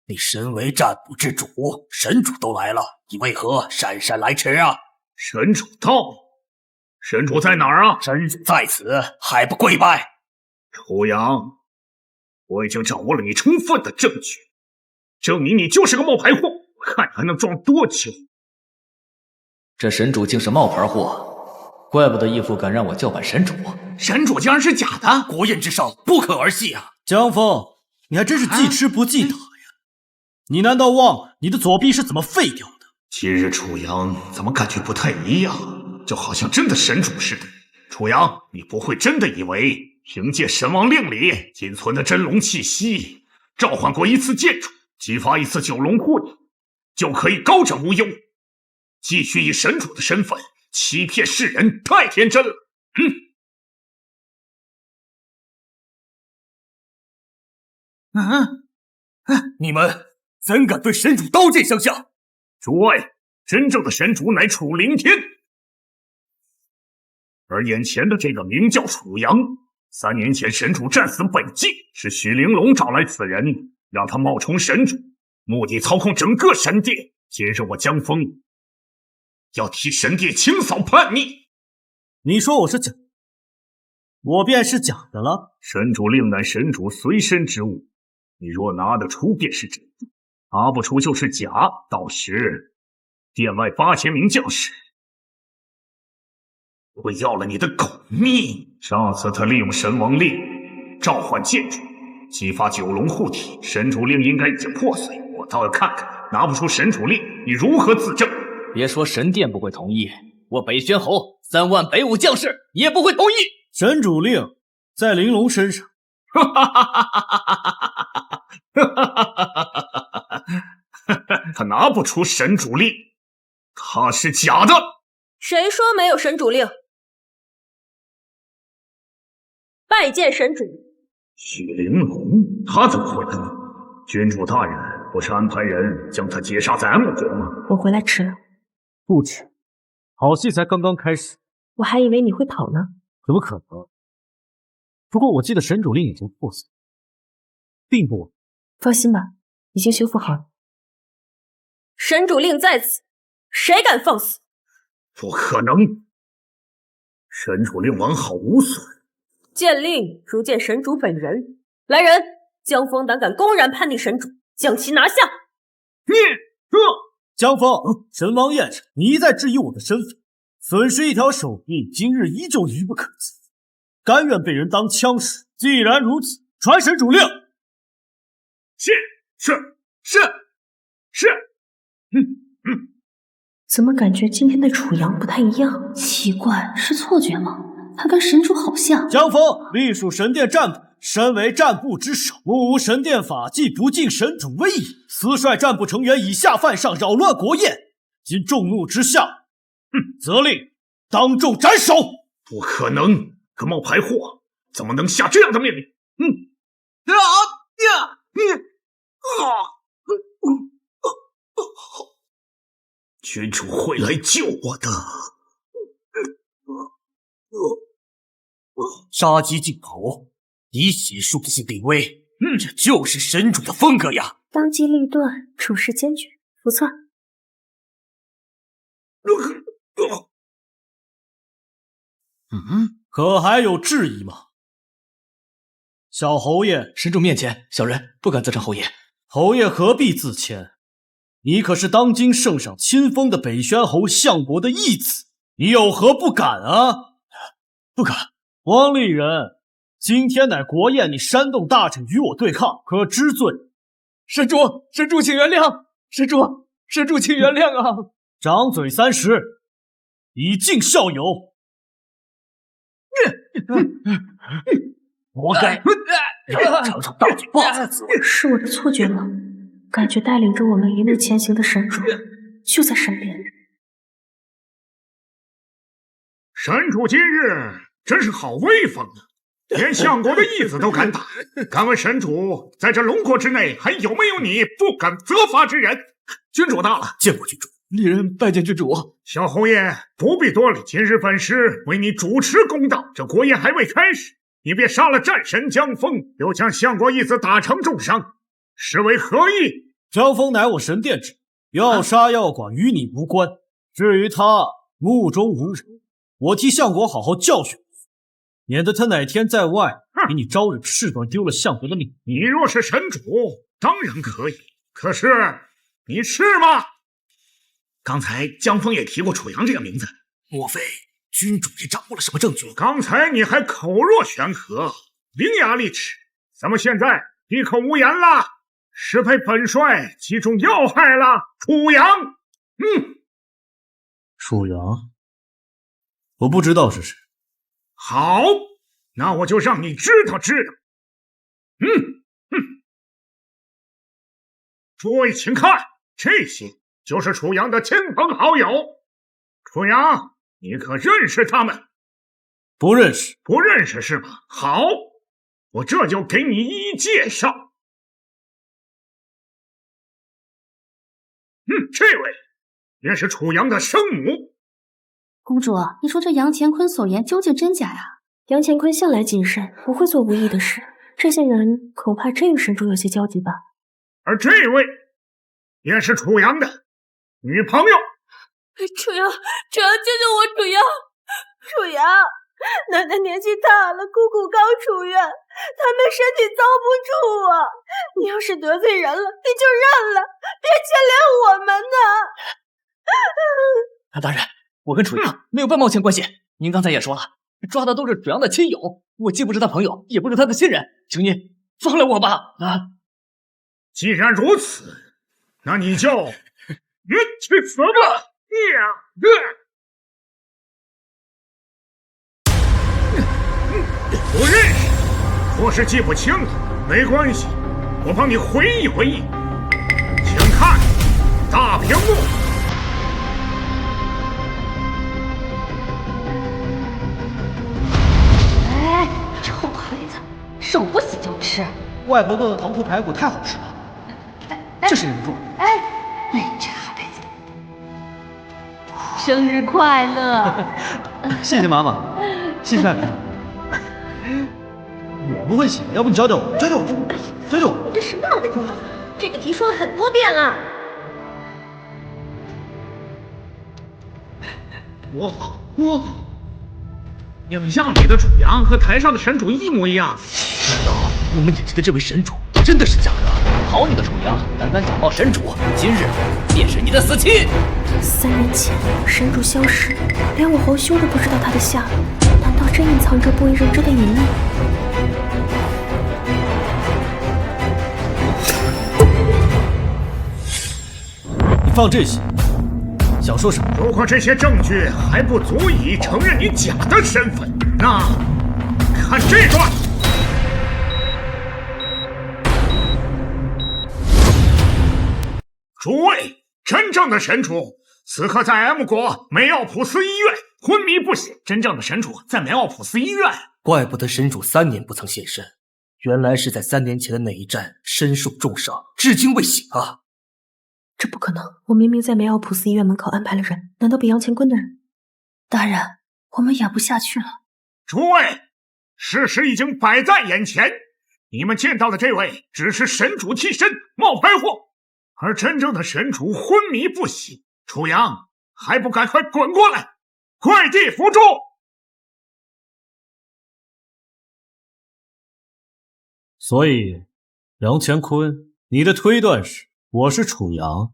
你身为占卜之主，神主都来了，你为何姗姗来迟啊？神主到，神主在哪儿啊？神主在此，还不跪拜？楚阳，我已经掌握了你充分的证据，证明你就是个冒牌货，我看你还能装多久？这神主竟是冒牌货，怪不得义父敢让我叫板神主。神主竟然是假的，国宴之上不可儿戏啊！江峰，你还真是记吃不记打呀！你难道忘了你的左臂是怎么废掉的？今日楚阳怎么感觉不太一样，就好像真的神主似的。楚阳，你不会真的以为凭借神王令里仅存的真龙气息，召唤过一次剑主，激发一次九龙护体，就可以高枕无忧，继续以神主的身份欺骗世人？太天真了！你们怎敢对神主刀剑相向？诸位，真正的神主乃楚灵天，而眼前的这个名叫楚阳。3年前神主战死北境，是许玲珑找来此人，让他冒充神主，目的操控整个神殿。今日我江峰要替神殿清扫叛逆。你说我是假，我便是假的了。神主令乃神主随身之物，你若拿得出便是真，拿不出就是假。到时殿外8000名将士会要了你的狗命。上次他利用神王令召唤剑主，激发九龙护体，神主令应该已经破碎。我倒要看看拿不出神主令你如何自证。别说神殿不会同意，我北宣侯3万北武将士也不会同意。神主令在玲珑身上。他拿不出神主令，他是假的。谁说没有神主令？拜见神主。许玲珑，他怎么会来？君主大人不是安排人将他截杀在安国吗？我回来迟了。不迟，好戏才刚刚开始。我还以为你会跑呢。怎么可能？不过我记得神主令已经破碎，并不晚。放心吧，已经修复好了。神主令在此，谁敢放肆？不可能！神主令完好无损。见令如见神主本人。来人，江枫胆敢公然叛逆神主，将其拿下！江枫，神王宴上，你一再质疑我的身份，损失一条手臂，今日依旧愚不可及，甘愿被人当枪使。既然如此，传神主令。是。怎么感觉今天的楚阳不太一样？奇怪，是错觉吗？他跟神主好像。江枫，隶属神殿战部，身为战部之首，目无神殿法纪，不敬神主威仪，私率战部成员以下犯上，扰乱国宴。今众怒之下，责令当众斩首。不可能，个冒牌货怎么能下这样的命令？君主会来救我的。杀鸡儆猴，以血树立定威，这就是神主的风格呀！当机立断，处事坚决，不错。可还有质疑吗？小侯爷，神主面前，小人不敢自称侯爷。侯爷何必自谦？你可是当今圣上亲封的北宣侯相国的义子，你有何不敢啊？不敢。王立人，今天乃国宴，你煽动大臣与我对抗，可知罪？神主，请原谅！神主，请原谅啊！掌嘴30，以敬校友。活该！让你尝尝大嘴巴子的滋味。是我的错觉吗？感觉带领着我们一路前行的神主就在身边。神主今日真是好威风啊！连相国的义子都敢打，敢问神主，在这龙国之内还有没有你不敢责罚之人？君主到了，见过君主。丽人拜见君主。小侯爷不必多礼，今日本师为你主持公道，这国宴还未开始，你便杀了战神江枫，又将相国义子打成重伤，是为何意？江枫乃我神殿之，要杀要剐与你无关。至于他目中无人，我替相国好好教训，免得他哪天在外给你招惹事端，丢了相国的命。你若是神主，当然可以，可是你是吗？刚才江枫也提过楚阳这个名字，莫非君主也掌握了什么证据？刚才你还口若悬河，伶牙俐齿，怎么现在闭口无言了？是被本帅击中要害了？楚阳，楚阳，我不知道是谁。好，那我就让你知道。诸位请看，这些就是楚阳的亲朋好友。楚阳，你可认识他们？不认识。不认识是吧？好，我这就给你一一介绍。这位也是楚阳的生母。公主，你说这杨乾坤所言究竟真假呀？杨乾坤向来谨慎，不会做无意的事。这些人恐怕真与神主有些交集吧。而这位也是楚阳的女朋友。楚阳，救救我！楚阳，奶奶年纪大了，姑姑刚出院，他们身体遭不住啊！你要是得罪人了，你就认了，别牵连我们呐！韩大人，我跟楚阳没有半毛钱关系。您刚才也说了，抓的都是楚阳的亲友，我既不是他朋友，也不是他的亲人，请您放了我吧！既然如此，那你就去死吧！不认识，或是记不清了，没关系，我帮你回忆回忆。请看大屏幕。哎，臭孩子，手不洗就吃。外婆做的糖醋排骨太好吃了，这是忍不住。哎，你这孩子，生日快乐！谢谢妈妈，谢谢大人。我不会洗，要不你教教我？教教我，教教我。你这什么脑袋瓜？这个题说了很多遍了。我，影像里的楚阳和台上的神主一模一样。难道我们眼前的这位神主真的是假的？好你个楚阳，胆敢假冒神主，今日便是你的死期！3年前，神主消失，连我皇兄都不知道他的下落，难道真隐藏着不为人知的隐秘？你放这些，想说什么？如果这些证据还不足以承认你假的身份，那看这段。诸位，真正的神主此刻在 M 国梅奥普斯医院昏迷不醒。真正的神主在梅奥普斯医院，怪不得神主3年不曾现身，原来是在3年前的那一战身受重伤，至今未醒啊！这不可能，我明明在梅奥普斯医院门口安排了人，难道比杨乾坤的人？大人，我们演不下去了。诸位，事实已经摆在眼前，你们见到的这位只是神主替身冒牌货。而真正的神主昏迷不醒，楚阳还不赶快滚过来，跪地服诛！所以，杨乾坤，你的推断是我是楚阳，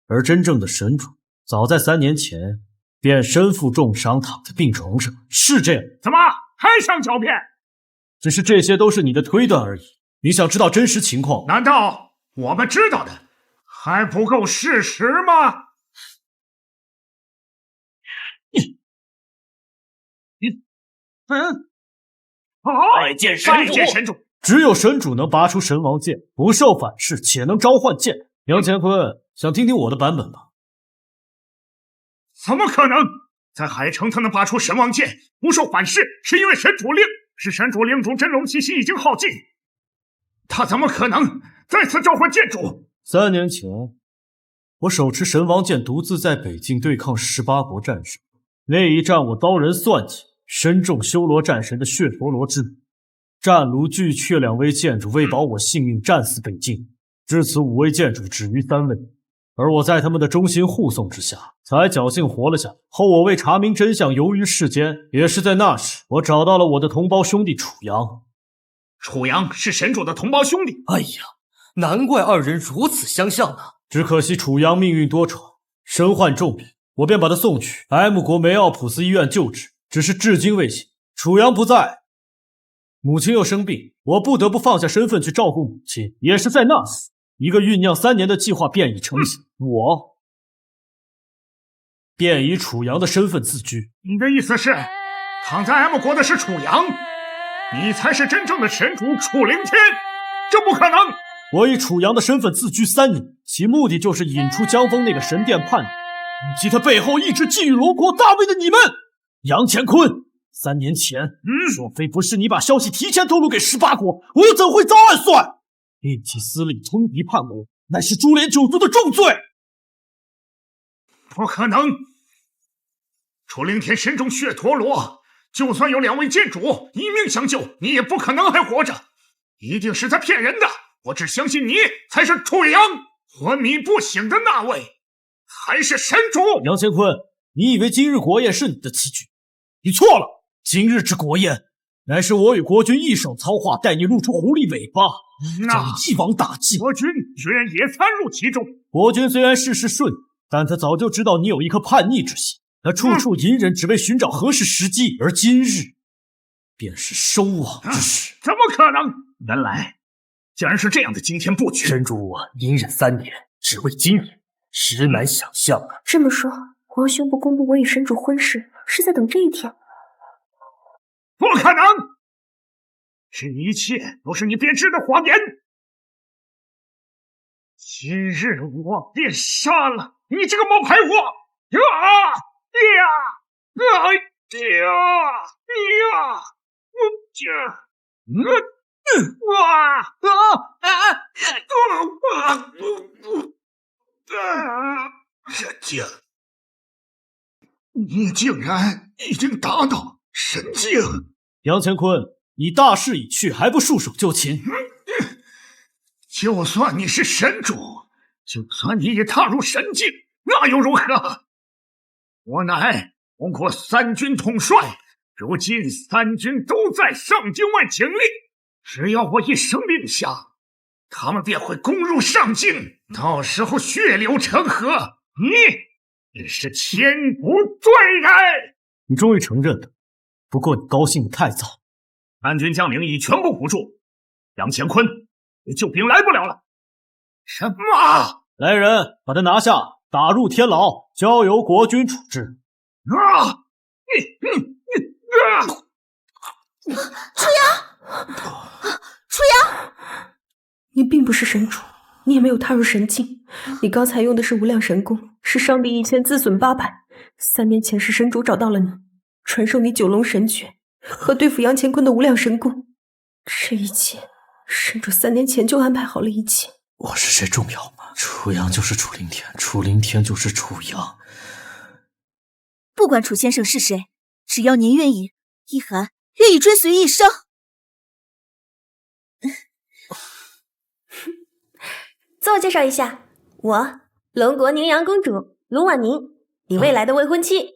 而真正的神主早在3年前便身负重伤，躺在病床上，是这样？怎么还想狡辩？只是这些都是你的推断而已。你想知道真实情况？难道我们知道的还不够事实吗？拜见神主！只有神主能拔出神王剑，不受反噬，且能召唤剑。杨乾坤，想听听我的版本吗？怎么可能？在海城他能拔出神王剑，不受反噬，是因为神主令，是神主令中真龙气息已经耗尽，他怎么可能再次召唤剑主？3年前，我手持神王剑，独自在北境对抗18国战神。那一战，我遭人算计，身中修罗战神的血陀罗之怒。战卢巨阙2位剑主为保我性命，战死北境。至此，5位剑主止于3位，而我在他们的忠心护送之下，才侥幸活了下来。后我为查明真相，游于世间，也是在那时，我找到了我的同胞兄弟楚阳。楚阳是神主的同胞兄弟。哎呀，难怪2人如此相像呢。只可惜楚阳命运多舛，身患重病，我便把他送去 M 国梅奥普斯医院救治，只是至今未醒。楚阳不在，母亲又生病，我不得不放下身份去照顾母亲。也是在那时，一个酝酿3年的计划便已成型，我便以楚阳的身份自居。你的意思是，躺在 M 国的是楚阳，你才是真正的神主楚灵天？这不可能！我以楚阳的身份自居3年，其目的就是引出江峰那个神殿叛逆，以及他背后一直觊觎龙国大位的你们。杨乾坤，3年前，若非不是你把消息提前透露给18国，我又怎会遭暗算？另起私利，通敌叛国，乃是株连9族的重罪。不可能！楚灵天身中血陀罗，就算有2位剑主一命相救，你也不可能还活着，一定是在骗人的。我只相信你才是楚阳，昏迷不醒的那位才是神主。杨乾坤，你以为今日国宴是你的棋局？你错了，今日之国宴乃是我与国君一手操化，带你露出狐狸尾巴，将你一网打尽。国君居然也参入其中。国君虽然事事顺，但他早就知道你有一颗叛逆之心，他处处隐忍，只为寻找合适时机，而今日便是收网之时。怎么可能？原来竟然是这样的惊天布局！神主隐忍3年，只为今日，实难想象啊！这么说，皇兄不公布我与神主婚事，是在等这一天？不可能！这一切都是你编织的谎言。今日我便杀了你这个冒牌货！神经！你竟然已经达到神境！杨乾坤，你大势已去，还不束手就擒？就算你是神主，就算你也踏入神境，那又如何？我乃红国三军统帅，如今三军都在上境外警力，只要我一声令下，他们便会攻入上境，到时候血流成河，你也是千古罪人。你终于承认了，不过你高兴得太早。三军将领已全部捕捉，杨乾坤，你救兵来不了了。什么？来人，把他拿下，打入天牢，交由国君处置。楚阳，楚阳，你并不是神主，你也没有踏入神境，你刚才用的是无量神功，是伤敌1000，自损800。3年前是神主找到了你，传授你九龙神诀和对付杨乾坤的无量神功。这一切，神主3年前就安排好了一切。我是谁重要吗？楚阳就是楚灵天，楚灵天就是楚阳。不管楚先生是谁，只要您愿意，一涵愿意追随一生。自我介绍一下，我龙国宁阳公主卢婉宁，你未来的未婚妻。